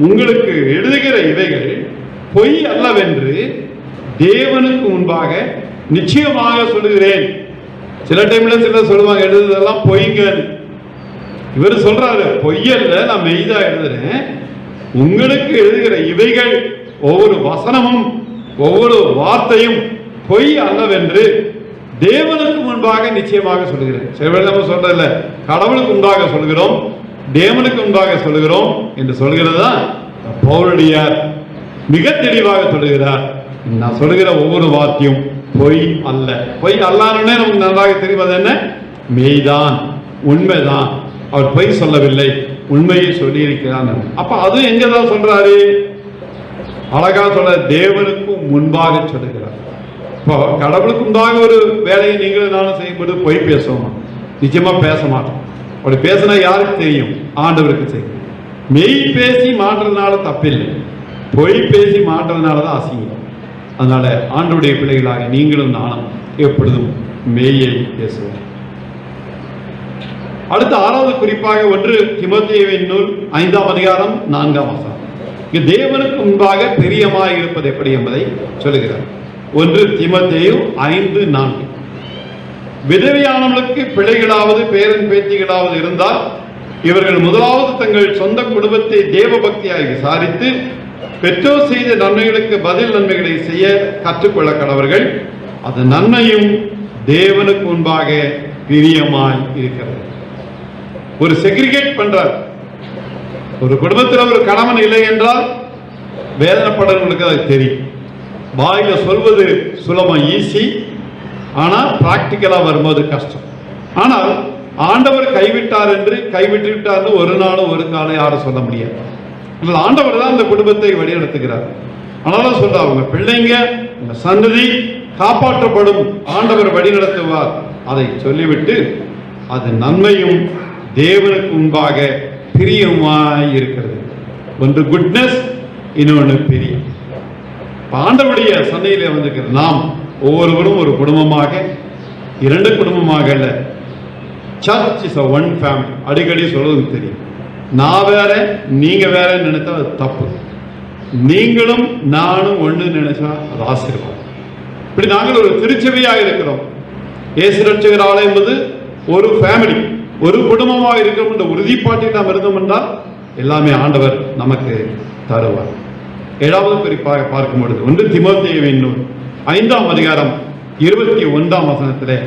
உங்களுக்கு எழுதுகிற இவைகள் பொய் அல்லவென்று தேவனுக்கு முன்பாக நிச்சயமாக சொல்லுகிறேன். சில டைம்ல சிலர் சொல்லுவாங்க எழுதுதெல்லாம் பொய்ங்க. இவர் சொல்றாரு, பொய்யல்ல, நான் மெய்தா எழுதுறேன். உங்களுக்கு எழுதுகிற இவைகள் ஒவ்வொரு வசனமும் ஒவ்வொரு வார்த்தையும் பொய் அல்லவென்று தேவனுக்கு முன்பாக நிச்சயமாக சொல்லுகிறேன். சில பேர் நம்ம சொல்றதில்ல, கடவுளுக்கு முன்பாக சொல்கிறோம், தேவனுக்கு முன்பாக சொல்லுகிறோம் என்று சொல்கிறதா பவுலடியார் மிக தெளிவாக சொல்லுகிறார். நான் சொல்லுகிற ஒவ்வொரு வார்த்தையும் பொய் அல்ல. பொய் அல்லானே நமக்கு நன்றாக தெரிவது என்ன? மெய்தான், உண்மைதான். அவர் பொய் சொல்லவில்லை, உண்மையை சொல்லி இருக்கிறார். அப்ப அது எங்கதான் சொல்றாரு? அழகா சொல்ற, தேவனுக்கு முன்பாக சொல்லுகிறார். இப்போ கடவுளுக்கு முன்பாக ஒரு வேலையை நீங்களும் நானும் செய்யும்போது பொய் பேசுவோம்? நிச்சயமா பேச மாட்டோம். அப்படி பேசினா யாருக்கு தெரியும்? ஆண்டவருக்கு தெரியும். மெய் பேசி மாற்றுறதுனால தப்பில்லை, பொய் பேசி மாற்றுறதுனால தான் அசிங்கம். அதனால ஆண்டவருடைய பிள்ளைகளாக நீங்களும் நானும் எப்பொழுதும் மெய்யை பேசுவோம். அடுத்த 6வது குறிப்பாக 1 தீமோத்தேயுவின் நூல் 5ஆம் அதிகாரம் 4ஆம் வசனம். இங்கு தேவனுக்கு முன்பாக பிரியமாய் இருப்பது எப்படி என்பதை சொல்லுகிறார். 1 தீமோத்தேயு 5:4 விதவையானவர்களுக்கு பிள்ளைகளாவது பேரன் பேத்திகளாவது இருந்தால் இவர்கள் முதலாவது தங்கள் சொந்த குடும்பத்தை தேவ பக்தியாய் விசாரித்து பெற்றோர் செய்த நன்மைகளுக்கு பதில் நன்மைகளை செய்ய கற்றுக்கொள்ள கடவர்கள். அது நன்மையும் தேவனுக்கு முன்பாக பிரியமாய் இருக்கிறது. ஒரு செக்ரிகேட் பண்றார். ஒரு குடும்பத்தில் ஒரு கணவன் இல்லை என்றால் வேதனைப்படுறவங்களுக்கு அது தெரியும். வாயில சொல்வது சுலபம், ஈஸி. ஆனால் பிராக்டிக்கலா வரும்போது கஷ்டம். ஆனால் ஆண்டவர் கைவிட்டார் என்று கைவிட்டு விட்டார்னு ஒரு நாளும் ஒரு காலம் யாரும் சொல்ல முடியாது. ஆண்டவர் தான் இந்த குடும்பத்தை வழிநடத்துகிறார். அதனால சொல்ற, அவங்க பிள்ளைங்க, உங்க சந்ததி காப்பாற்றப்படும், ஆண்டவர் வழிநடத்துவார். அதை சொல்லிவிட்டு அது நன்மையும் தேவனுக்கு முன்பாக பிரியமாய் இருக்கிறது. ஒன்று குட்னஸ், இன்னொன்று பிரியம். ஆண்டவருடைய சந்தையிலே வந்திருக்கிறது. நாம் ஒவ்வொருவரும் ஒரு குடும்பமாக, 2 குடும்பமாக அல்ல. Search is a one family. அடிக்கடி சொல்றது தெரியும். நான் வேற நீங்க வேற நினைத்தா அது தப்பு. நீங்களும் நானும் ஒன்று நினைச்சா அது ஆசீர்வாதம். இப்படி நாங்கள் ஒரு திருச்சபையாக இருக்கிறோம். இயேசு ரட்சகர் ஆலயம் என்பது ஒரு ஃபேமிலி, ஒரு குடும்பமாக இருக்கிறோம் என்ற உறுதிப்பாட்டில் நாம் இருந்தோம் என்றால் எல்லாமே ஆண்டவர் நமக்கு தருவார். 7வது குறிப்பாக பார்க்கும் பொழுது 1 தீமோத்தேயுவின் நூல் 5ஆம் அதிகாரம் 21ஆம் வசனத்திலே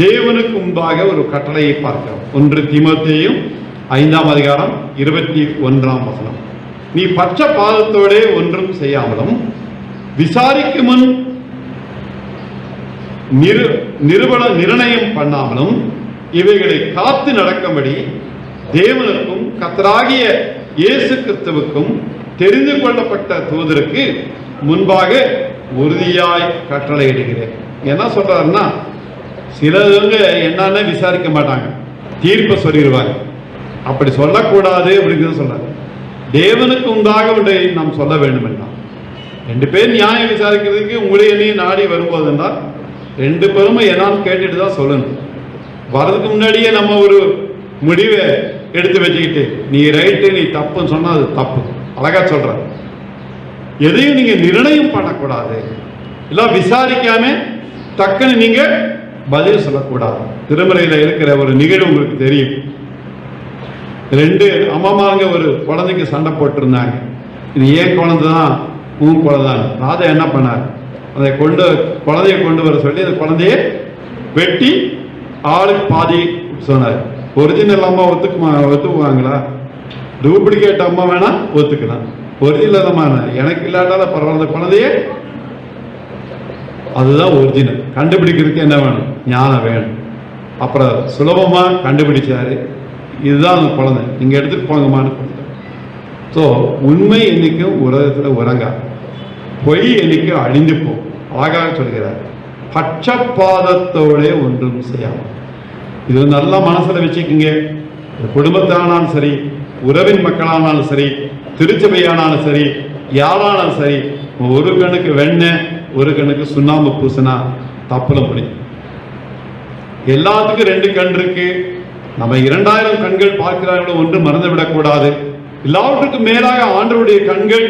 தேவனுக்கு முன்பாக ஒரு கட்டளையை பார்க்கிறோம். 1 தீமோத்தேயு 5ஆம் அதிகாரம் 21ஆம் வசனம். நீ பச்சை பாதத்தோட ஒன்றும் செய்யாமலும் விசாரிக்கும் முன் நிர்ணயம் பண்ணாமலும் இவைகளை காத்து நடக்கும்படி தேவனுக்கும் கர்த்தராகிய இயேசு கிறிஸ்துவுக்கும் தெரிந்து கொள்ளப்பட்ட தூதருக்கு முன்பாக உறுதியாய் கட்டளையிடுகிறேன். என்ன சொல்றாருன்னா, சிலவங்க என்னன்னு விசாரிக்க மாட்டாங்க, தீர்ப்பு சொல்லிடுவாங்க. அப்படி சொல்லக்கூடாது அப்படிங்கிறது சொல்றாரு. தேவனுக்கு உண்டாக ஒன்றை நாம் சொல்ல வேண்டும் என்றால், 2 பேர் நியாயம் விசாரிக்கிறதுக்கு உங்களுடைய என்னையும் நாடி வரும்போது என்றால் 2 பேரும் என்னான்னு கேட்டுட்டு தான் சொல்லணும். வர்றதுக்கு முன்னாடியே நம்ம ஒரு முடிவை எடுத்து வச்சுக்கிட்டு நீ ரைட்டு நீ தப்புன்னு சொன்னா அது தப்பு. அழகா சொல்ற, எதையும் நீங்க நிர்ணயம் பண்ணக்கூடாது, எல்லாம் விசாரிக்காம டக்குன்னு நீங்க பதில் சொல்லக்கூடாது. திருமறையில இருக்கிற ஒரு நிகழ்வு உங்களுக்கு தெரியும். 2 அம்மாமாங்க ஒரு குழந்தைக்கு சண்டை போட்டிருந்தாங்க. இது ஏன் குழந்தை தான் உன் குழந்தை. ராஜா என்ன பண்ணார், அதை குழந்தைய கொண்டு வர சொல்லி அந்த குழந்தைய வெட்டி ஆளுக்கு பாதி சொன்னார். ஒரிஜினல் அம்மா ஒத்துக்குவாங்களா? டூப்ளிகேட் அம்மா வேணா ஒத்துக்கலாம், ஒரிஜினல் அம்மா எனக்கு இல்லாட்டாலும் பரவாயில்ல குழந்தைய. அதுதான் ஒரிஜினல். கண்டுபிடிக்கிறதுக்கு என்ன வேணும்? ஞானம் வேணும். அப்புறம் சுலபமா கண்டுபிடிச்சாரு, இதுதான் அந்த குழந்தை, நீங்க எடுத்துட்டு போங்கம்மான்னு கொடுத்தாரு. ஸோ உண்மை என்னைக்கும் உலகத்தில் உறங்கா, பொய் என்னைக்கும் அழிந்து போகும். அழகாக சொல்கிறார், பட்சபாதத்தோட ஒன்றும் செய்யாமல். இது நல்லா மனசுல வச்சுக்கோங்க. குடும்பத்தானாலும் சரி, உறவின் மக்களானாலும் சரி, திருச்சபையானாலும் சரி, யாரானாலும் சரி, ஒரு கண்ணுக்கு வெண்ணெய் ஒரு கண்ணுக்கு சுண்ணாம்பு பூசினா தப்புல முடியும். எல்லாத்துக்கும் 2 கண் இருக்கு. நம்ம 2000 கண்கள் பார்க்கிறார்களோ ஒன்று மறந்து விடக்கூடாது. எல்லாவற்றுக்கும் மேலாக ஆண்டவருடைய கண்கள்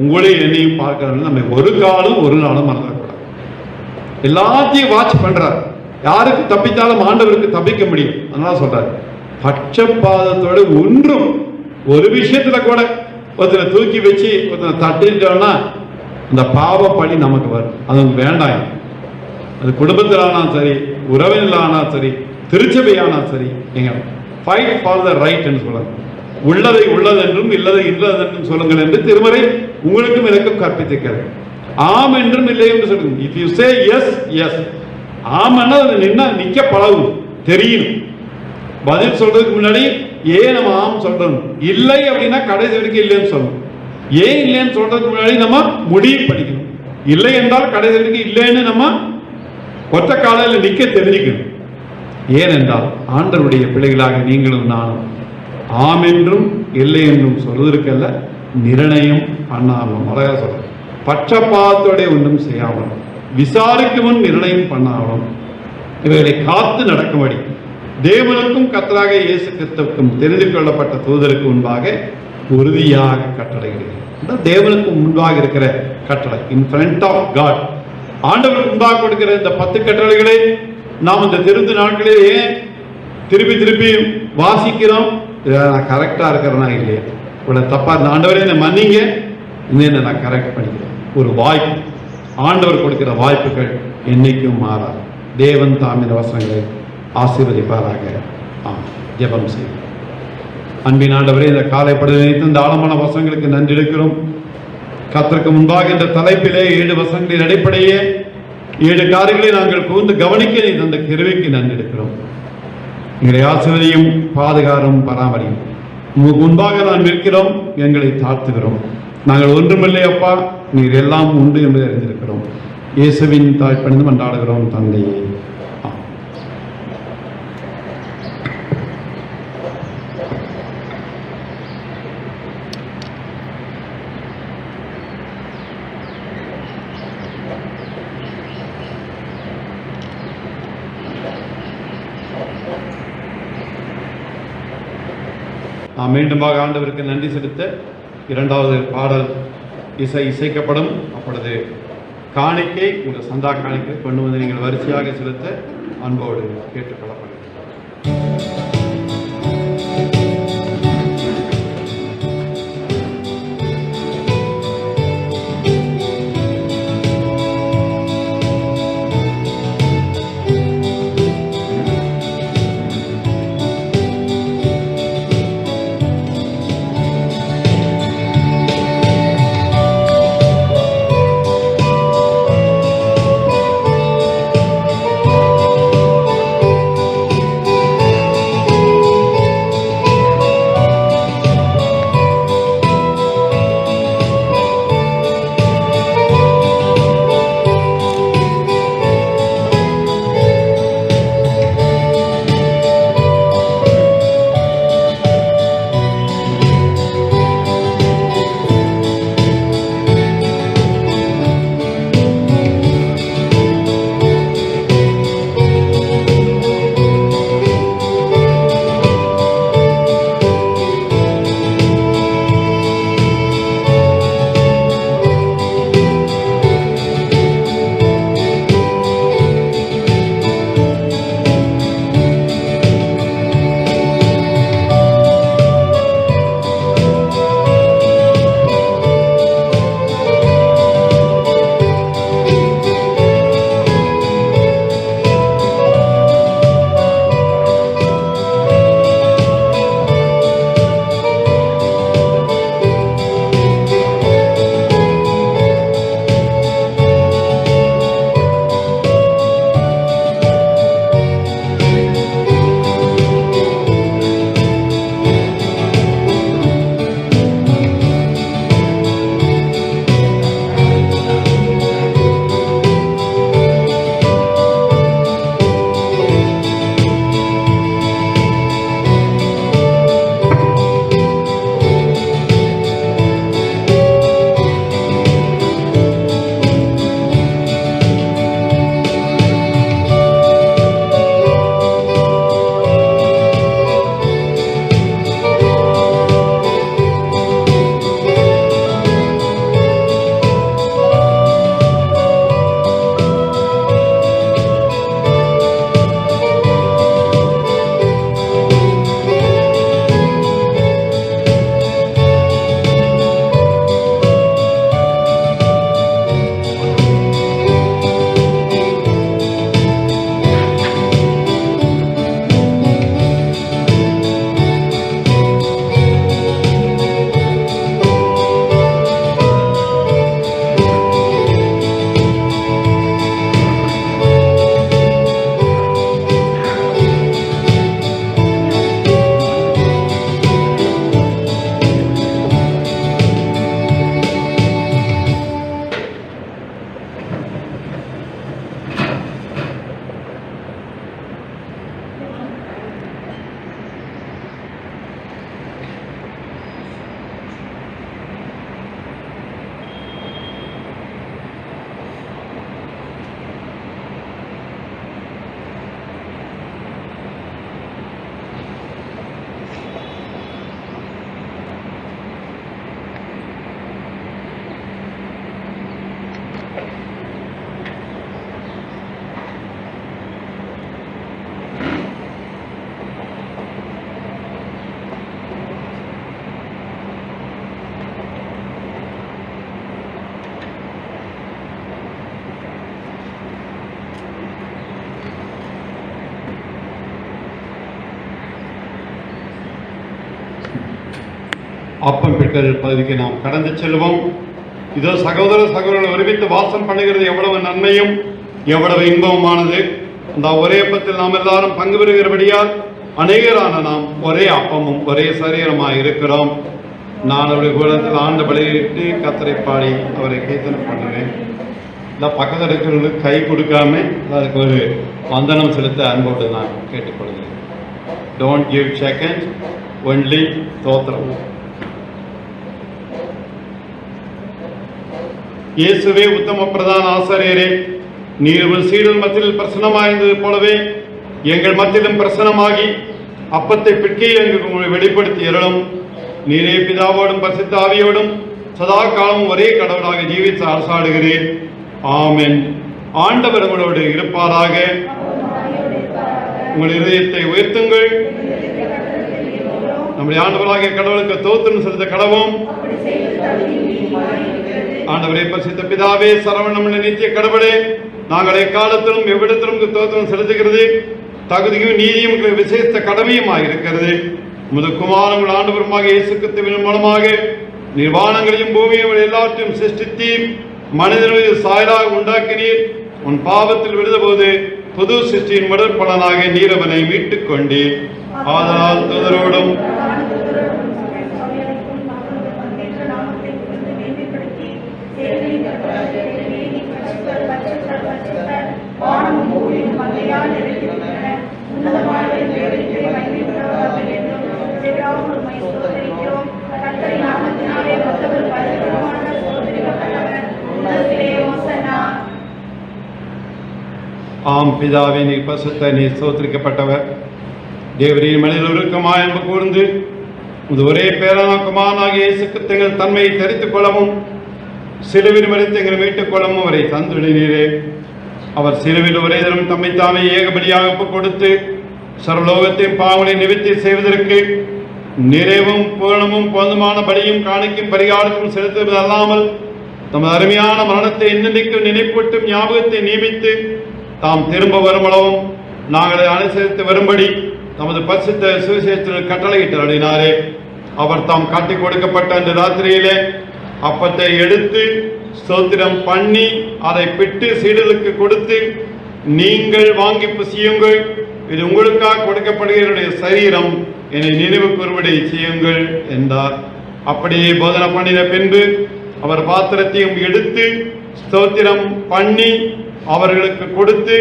உங்களையும் என்னையும் பார்க்கிறார்கள். நம்ம ஒரு காலம் ஒரு நாளும் மறந்துடக்கூடாது. எல்லாத்தையும் வாட்ச் பண்றார். யாருக்கு தப்பித்தாலும் ஆண்டவருக்கு தப்பிக்க முடியும். அதனால சொல்றாரு, பட்சபாதத்தோட ஒன்றும் ஒரு விஷயத்துல கூட ஒருத்தரை தூக்கி வச்சு ஒருத்தரை தட்டிட்டோம்னா அந்த பாவ பழி நமக்கு வரும். அது வேண்டாம். அது குடும்பத்தில் ஆனாலும் சரி, உறவினில் ஆனாலும் சரி, திருச்சபையானாலும் சரி, நீங்க ஃபைட் ஃபார் த ரைட் என்று சொல்லுங்க. உள்ளதை உள்ளதென்றும் இல்லதை இல்லதென்றும் சொல்லுங்கள் என்று திருமறை உங்களுக்கும் எனக்கும் கற்பித்திருக்கிறது. ஆம் என்றும் இல்லை என்று சொல்லுங்க. If you say yes yes, ஆமன்னா அது நிக்க பழகும், தெரியும். பதில் சொல்றதுக்கு முன்னாடி ஏன் நம்ம ஆம் சொல்றோம், இல்லை அப்படின்னா கடைசி வரைக்கும் இல்லைன்னு சொல்லணும். ஏன் இல்லைன்னு சொல்றதுக்கு முன்னாடி நம்ம முடிவு பண்ணிக்கணும். இல்லை என்றால் கடைசி வரைக்கும் இல்லைன்னு நம்ம ஒற்ற காலையில் நிக்க தெரிஞ்சுக்கணும். ஏனென்றால் ஆண்டவருடைய பிள்ளைகளாக நீங்களும் நானும் ஆம் என்றும் இல்லை என்றும் சொல்வதற்கல்ல, நிர்ணயம் பண்ணாமல், அழகா சொல்ற, பட்சபாதத்தோட ஒன்றும் செய்யாமல், விசாரிக்கும் முன் நிர்ணயம் பண்ணாமலும் இவைகளை காத்து நடக்கும்படி தேவனுக்கும் கர்த்தராக இயேசு கிறிஸ்துவுக்கும் தெரிந்து கொள்ளப்பட்ட தூதருக்கு முன்பாக உறுதியாக கட்டளையிடுகிறேன். தேவனுக்கு முன்பாக இருக்கிற கட்டளை, இன் ஃப்ரண்ட் ஆஃப் காட். ஆண்டவருக்கு முன்பாக கொடுக்கிற இந்த 10 கட்டளைகளை நாம் இந்த திருந்த நாட்களே ஏன் திருப்பி திருப்பி வாசிக்கிறோம்? நான் கரெக்டா இருக்கிறேனா இல்லையா, இவ்வளவு தப்பா இருந்த ஆண்டவரே என்னை மன்னிங்க, இன்னும் நான் கரெக்ட் பண்ணிக்கிறேன். ஒரு வாய்ப்பு, ஆண்டவர் கொடுக்கிற வாய்ப்புகள் என்னைக்கும் மாறாது. தேவன் தாம் இந்த வசனங்களை ஆசீர்வதிப்பாராக. ஜெபம் செய்வோம். அன்பின் ஆண்டவரே, இந்த காலைப்படி நினைத்து இந்த ஆழமான வசனங்களுக்கு நன்றி எடுக்கிறோம். கர்த்தருக்கு முன்பாக இந்த தலைப்பிலே 7 வசனங்களின் அடிப்படையே 7 காரியங்களை நாங்கள் கூர்ந்து கவனிக்க இந்த கிருபைக்கு நன்றி எடுக்கிறோம். எங்களை ஆசீர்வதியும், பாதுகாரும், பராமரியும். உங்களுக்கு முன்பாக நான் நிற்கிறோம், எங்களை தாழ்த்துகிறோம். நாங்கள் ஒன்றுமில்லை அப்பா, நீர் எல்லாம் உண்டு என்று அறிந்திருக்கிறோம். இயேசுவின் தாய் பணிந்து மன்றாடுகிறோம் தந்தையே. மீண்டுமாக ஆண்டவருக்கு நன்றி செலுத்த 2வது பாடல் இசைக்கப்படும். அப்பொழுது காணிக்கை, உங்கள் சந்தா காணிக்கை கொண்டு வந்து நீங்கள் வரிசையாக செலுத்த அன்போடு கேட்டுக்கொள்ளப்படுகிறது. அப்பம் பிட்டல் பகுதிக்கு நாம் கடந்து செல்வோம். இதோ சகோதர சகோதரர்கள் ஒருமித்து வாசம் பண்ணுகிறது எவ்வளவு நன்மையும் எவ்வளவு இன்பமானது. அந்த ஒரே அப்பத்தில் நாம் எல்லாரும் பங்கு பெறுகிறபடியால் அநேகரான நாம் ஒரே அப்பமும் ஒரே சரீரமாக இருக்கிறோம். நான் அவருடைய கூடத்தில் ஆண்டு பலியிட்டு கத்தரை பாடி அவரை கீர்த்தனை பண்ணுவேன். இல்லை பக்கத்தில் இருக்கிறவங்களுக்கு கை கொடுக்காம அதுக்கு ஒரு வந்தனம் செலுத்த அன்போடு நான் கேட்டுக்கொள்கிறேன். டோன்ட் கிவ் செகண்ட், ஒன்லி தோத்திரம். இயேசுவே உத்தம பிரதான ஆசாரியரே, நீர் ஒரு சீடர் மத்தியில் பிரசனமாயிருந்தது போலவே எங்கள் மத்தியிலும் பிரசனமாகி அப்பத்தை பிற்கே எங்களுக்கு வெளிப்படுத்தி அருளும். நீரே பிதாவோடும் பரிசுத்த ஆவியோடும் சதா காலமும் ஒரே கடவுளாக ஜீவித்து அரசாடுகிறேன். ஆமென். ஆண்டவர் உங்களோடு இருப்பாராக. உங்கள் இதயத்தை உயர்த்துங்கள். நம்முடைய ஆண்டவராகிய கடவுளுக்கு தோத்திரம் செலுத்த கடவோம். ஆண்டவரே பரிசுத்த பிதாவே, சரவணம் நித்திய கடவுளே, நாங்கள் எக்காலத்திலும் எவ்விடத்திலும் தோத்திரம் செலுத்துகிறது தகுதியும் நீதியும் விசேஷ கடமையுமாக இருக்கிறது. உமது குமாரங்கள் ஆண்டவருமாக இயேசு கிறிஸ்துவின் மூலமாக நிர்வாணங்களையும் பூமியும் எல்லாற்றையும் சிருஷ்டித்தீர். மனிதனுடைய சாயலாக உண்டாக்கினீர். உன் பாவத்தில் விழுந்தபோது புது சிருஷ்டியின் முதற் பலனாக நீர் அவனை மீட்டுக் கொண்டீர். ஆதலால் தூதரோடும் ஆம் பிதாவே, நீர் பரிசுத்த, நீர் ஸ்தோத்திரிக்கப்பட்டவர். தேவரின் மனித உருக்கமாய் அன்பு கூர்ந்து இது ஒரே பேரான குமாரனாகிய இயேசு கிறிஸ்துவின் தன்மையை தரித்துக் கொள்ளவும் சிலுவில் மறித்து எங்களை மீட்டுக் கொள்ளவும் அவரை தந்துவிடுகிறீரே. அவர் சிலுவில் ஒரே தினம் தம்மை தாமே ஏகபலியாக ஒப்புக் கொடுத்து சர்வலோகத்தின் பாவங்களை நிவர்த்தி செய்வதற்கு நிறைவும் பூரணமும் போதுமான பலியும் காணிக்கும் பரிகாரத்தையும் செலுத்துவது அல்லாமல் தமது அருமையான மரணத்தை என்னென்னைக்கும் நினைப்பூட்டும் ஞாபகத்தை நியமித்து தாம் திரும்ப வருமளவும் நாங்கள் அனுசரித்து வரும்படி தமது பரிசுத்த சுவிசேஷத்தில் கட்டளையிட்டு அருளினாரே. அவர் தாம் காட்டிக் கொடுக்கப்பட்ட அந்த ராத்திரியிலே அப்பத்தை எடுத்து ஸ்தோத்திரம் பண்ணி அதை பிட்டு சீடர்களுக்கு கொடுத்து, நீங்கள் வாங்கி புசியுங்கள், இது உங்களுக்காக கொடுக்கப்படுகிற சரீரம், என்னை நினைவு கூறும்படி செய்யுங்கள் என்றார். அப்படியே போதனை பண்ணின பின்பு அவர் பாத்திரத்தையும் எடுத்து ஸ்தோத்திரம் பண்ணி அவர்களுக்கு கொடுத்து,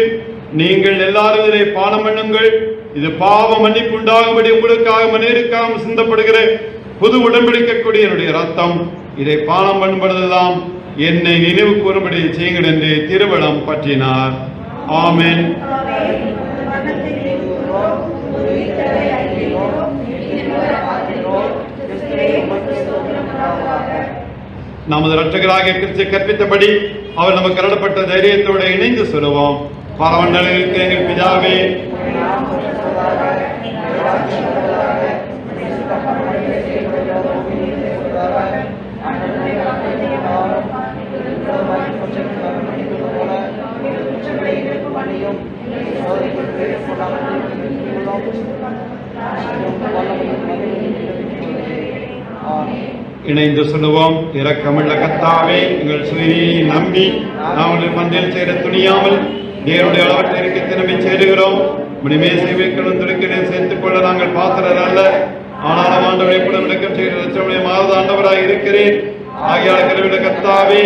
நீங்கள் எல்லாரும் இதை பானம் பண்ணுங்கள், இது பாவ மன்னிப்பு உண்டாகும்படி உங்களுக்காக மனிதருக்காக சிந்தப்படுகிற புது உடன்படிக்கக்கூடிய என்னுடைய ரத்தம், இதை பானம் பண்ணும்பொழுதுதான் என்னை நினைவு கூறும்படி செய்யுங்கள் என்று திருவிழம் பற்றினார். ஆமென். நமது இரட்சகராகிய கிறிஸ்து கற்பித்தபடி அவர் நமக்கு அருளப்பட்ட தைரியத்தோடு இணைந்து சொல்லுவோம். பரவண்டலுக்கு எங்கள் பிதாவே, இணைந்து சொல்லுவோம். இரக்கமுள்ள கர்த்தாவே, எங்கள் சுயனை நம்பி நாங்கள் மந்தில் சேர துணியாமல் நேருடைய அளவற்றிற்கு திரும்பி சேருகிறோம். முடிமே சேவைகளும் துணிக்கிறேன் சேர்த்துக் கொள்ள நாங்கள் பாத்திரர் அல்ல, ஆனாலும் ஆண்டவரை புடம் விளக்கம் செய்கிற லட்சமுடைய மாத ஆண்டவராக இருக்கிறேன். ஆகியால் கருவிட கர்த்தாவே,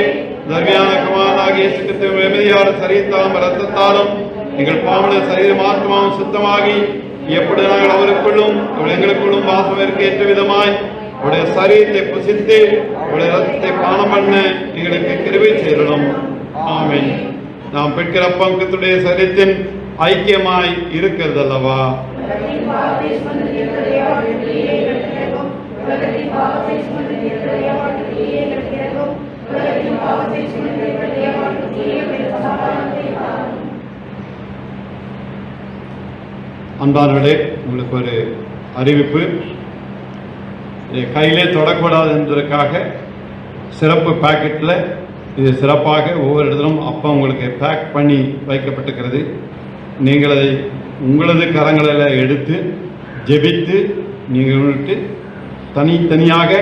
தர்மியான குமாரனாகிய இயேசு கிறிஸ்துவின் எமதியான சரீரத்தாலும் இரத்தத்தாலும் எங்கள் பாவன சரீரம் ஆத்மாவும் சுத்தமாகி எப்படி நாங்கள் அவருக்குள்ளும் எங்களுக்குள்ளும் வாசம் இருக்க ஏற்ற விதமாய் உடைய சரீரத்தை புசித்து உடைய ரத்தத்தை பானம் பண்ண எங்களுக்கு கிருபை செய்யணும். ஆமென். நாம் பெற்கிற அப்பம் கிறிஸ்துடைய சரீரத்தின் ஐக்கியமாய் இருக்கிறது அல்லவா? அன்பானவர்களே, உங்களுக்கு ஒரு அறிவிப்பு. கையிலே தொடக்கூடாது என்பதற்காக சிறப்பு பாக்கெட்டில் இது சிறப்பாக ஒவ்வொரு இடத்திலும் அப்போ உங்களுக்கு பேக் பண்ணி வைக்கப்பட்டிருக்கிறது. நீங்கள் அதை உங்களது கரங்களில் எடுத்து ஜெபித்து நீங்கள் விட்டு தனித்தனியாக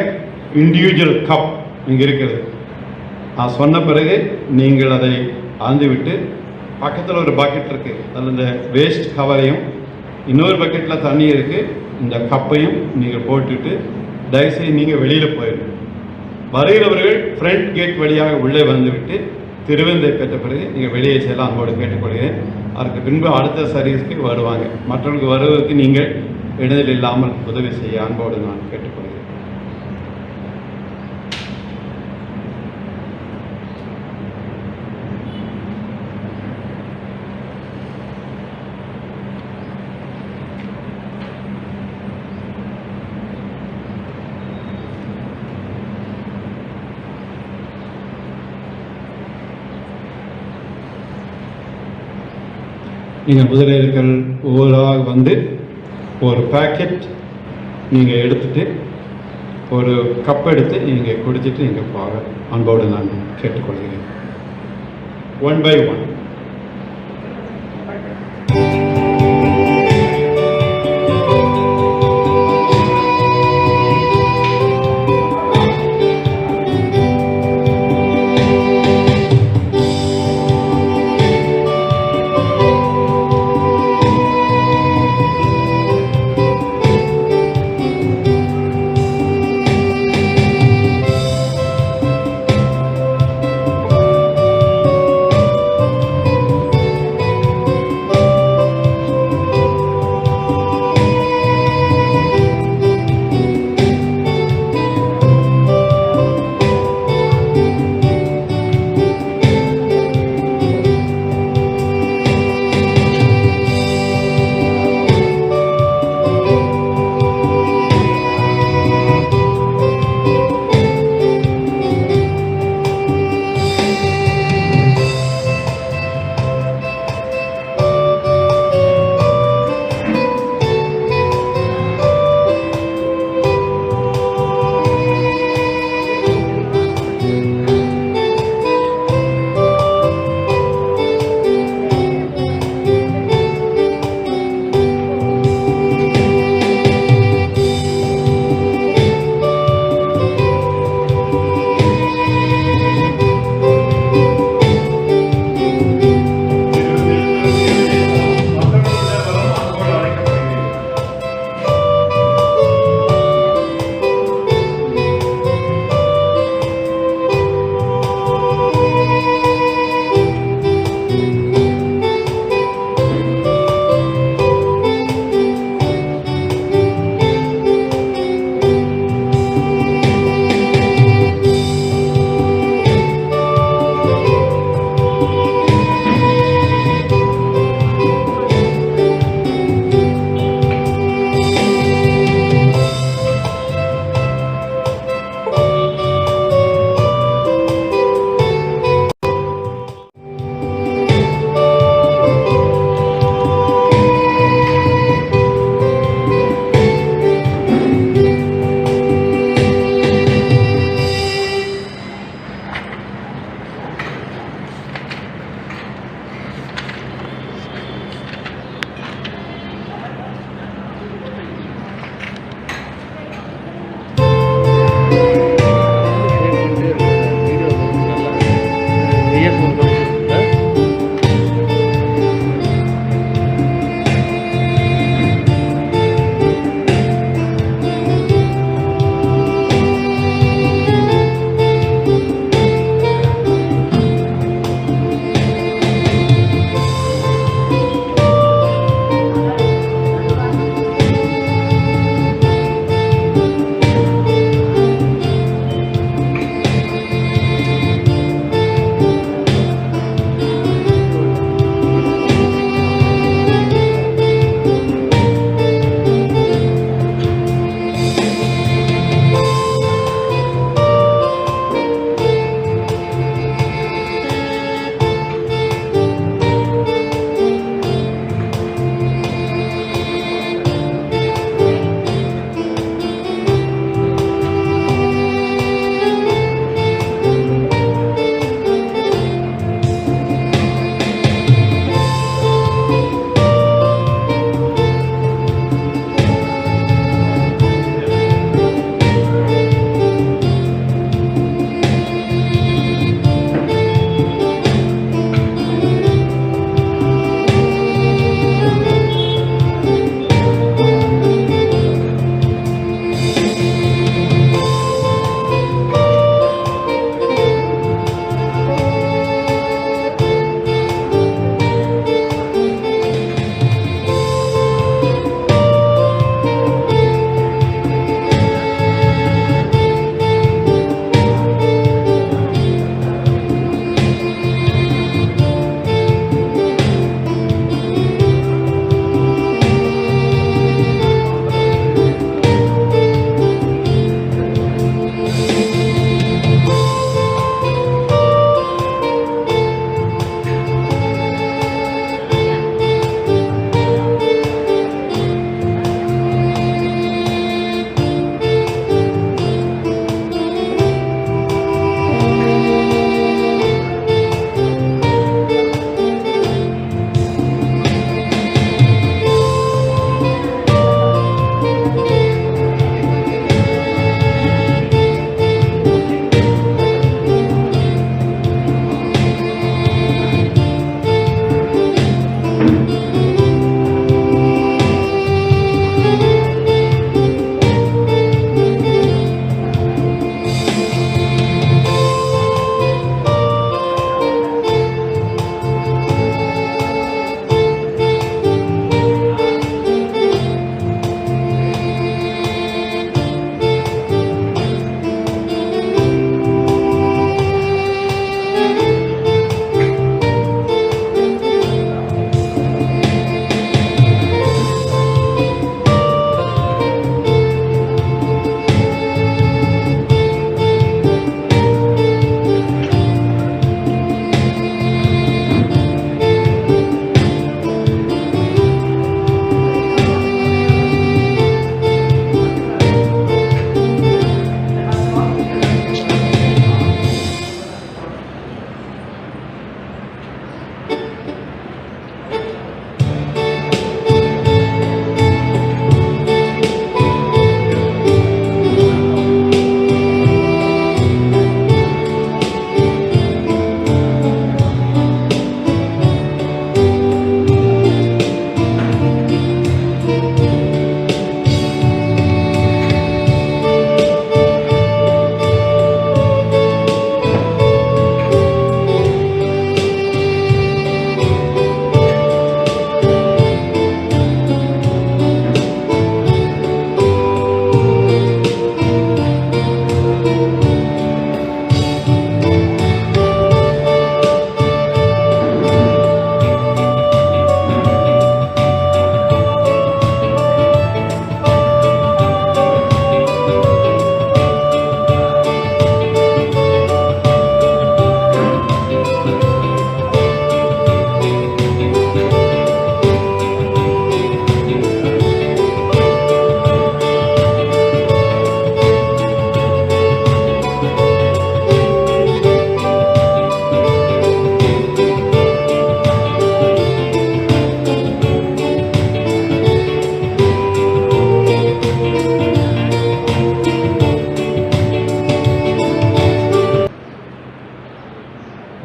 இண்டிவிஜுவல் கப் இங்கே இருக்கிறது. நான் சொன்ன பிறகு நீங்கள் அதை அளந்து விட்டு பக்கத்தில் ஒரு பக்கெட் இருக்குது, அதில் இந்த வேஸ்ட் கவரையும் இன்னொரு பக்கெட்டில் தண்ணி இருக்குது, இந்த கப்பையும் நீங்கள் போட்டுட்டு தயவுசெய்து நீங்கள் வெளியில் போயிடணும். வருகிறவர்கள் ஃப்ரண்ட் கேட் வழியாக உள்ளே வந்துவிட்டு திருவிந்தை பெற்ற பிறகு நீங்கள் வெளியே செல்ல அன்போடு கேட்டுக்கொள்கிறேன். அதற்கு பின்பு அடுத்த சர்வீஸ்க்கு வருவாங்க. மற்றவர்களுக்கு வருவதற்கு நீங்கள் இடையில் இல்லாமல் உதவி செய்ய அன்போடு நான் கேட்டுக்கொள்கிறேன். நீங்கள் முதலீடுகள் ஒவ்வொருவராக வந்து ஒரு பேக்கெட் நீங்கள் எடுத்துட்டு ஒரு கப் எடுத்து நீங்கள் குடிச்சிட்டு நீங்கள் போக அன்போடு நான் கேட்டுக்கொள்கிறேன். 1 by 1.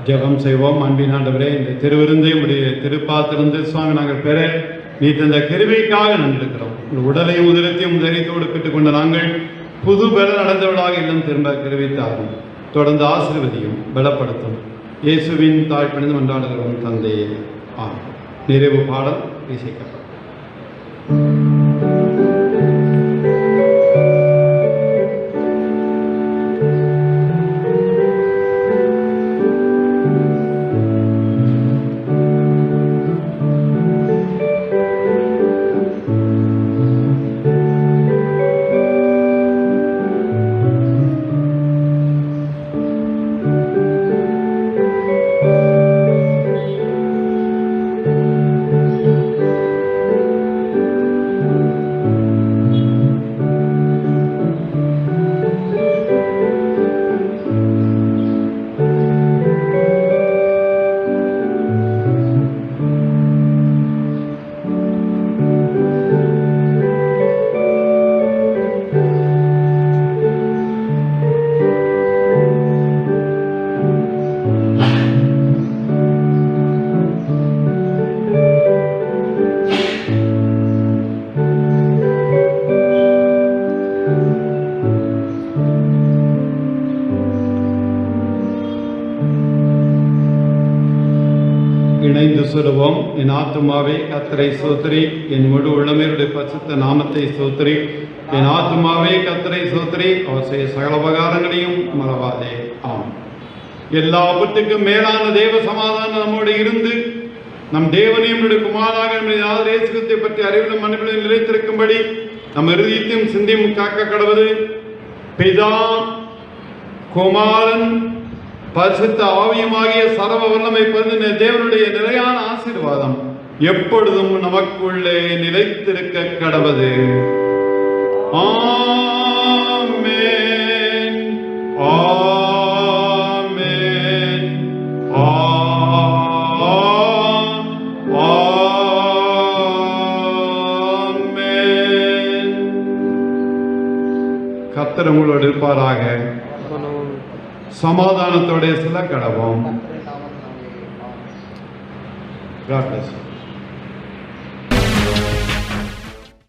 ஜெபம் செய்வோம். அன்பின் ஆண்டவரே, இந்த திருவிருந்தை உடைய திருப்பாத்திருந்து சுவாமி நாங்கள் பெற நீ தந்த கிருபைக்காக நன்றிருக்கிறோம். உங்கள் உடலையும் உதிரத்தையும் தைரியத்தோடு பெற்றுக்கொண்ட நாங்கள் புது பல நடந்தவர்களாக இல்லம் திரும்ப கிருபித்தாரும். தொடர்ந்து ஆசீர்வதியும் பலப்படுத்தும். இயேசுவின் தாய் பணிந்து மன்றாடுகிறோம் தந்தையே. நிறைவு பாடல் இசைக்கப்படும். இணைந்து சொல்லுவோம். என் ஆத்துமாவே கர்த்தரை ஸ்தோத்திரி, என் முழு உள்ளமையுடைய பரிசுத்த நாமத்தை ஸ்தோத்திரி. என் ஆத்துமாவே கர்த்தரை ஸ்தோத்திரி, அவர் செய்ய சகல உபகாரங்களையும் மறவாதே. ஆம். எல்லாவற்றுக்கும் மேலான தேவ சமாதானம் நம்மோடு இருந்து நம் தேவனையும் குமாராக இயேசுவை பற்றி அறிவிலும் மன்னிப்பிலும் நிலைத்திருக்கும்படி நம் இறுதியத்தையும் சிந்தியும் காக்க கடவுது. பிதா, குமாரன், பரிசுத்த ஆவியுமாகிய சர்வ வல்லமை பொருந்தின தேவனுடைய நிலையான ஆசீர்வாதம் எப்பொழுதும் நமக்குள்ளே நிலைத்திருக்க கடவுது. ஆமென், ஆமென், ஆமென். கர்த்தர் உங்களோடு இருப்பாராக. சமாதானத்தோட சில கடவோம். God bless you.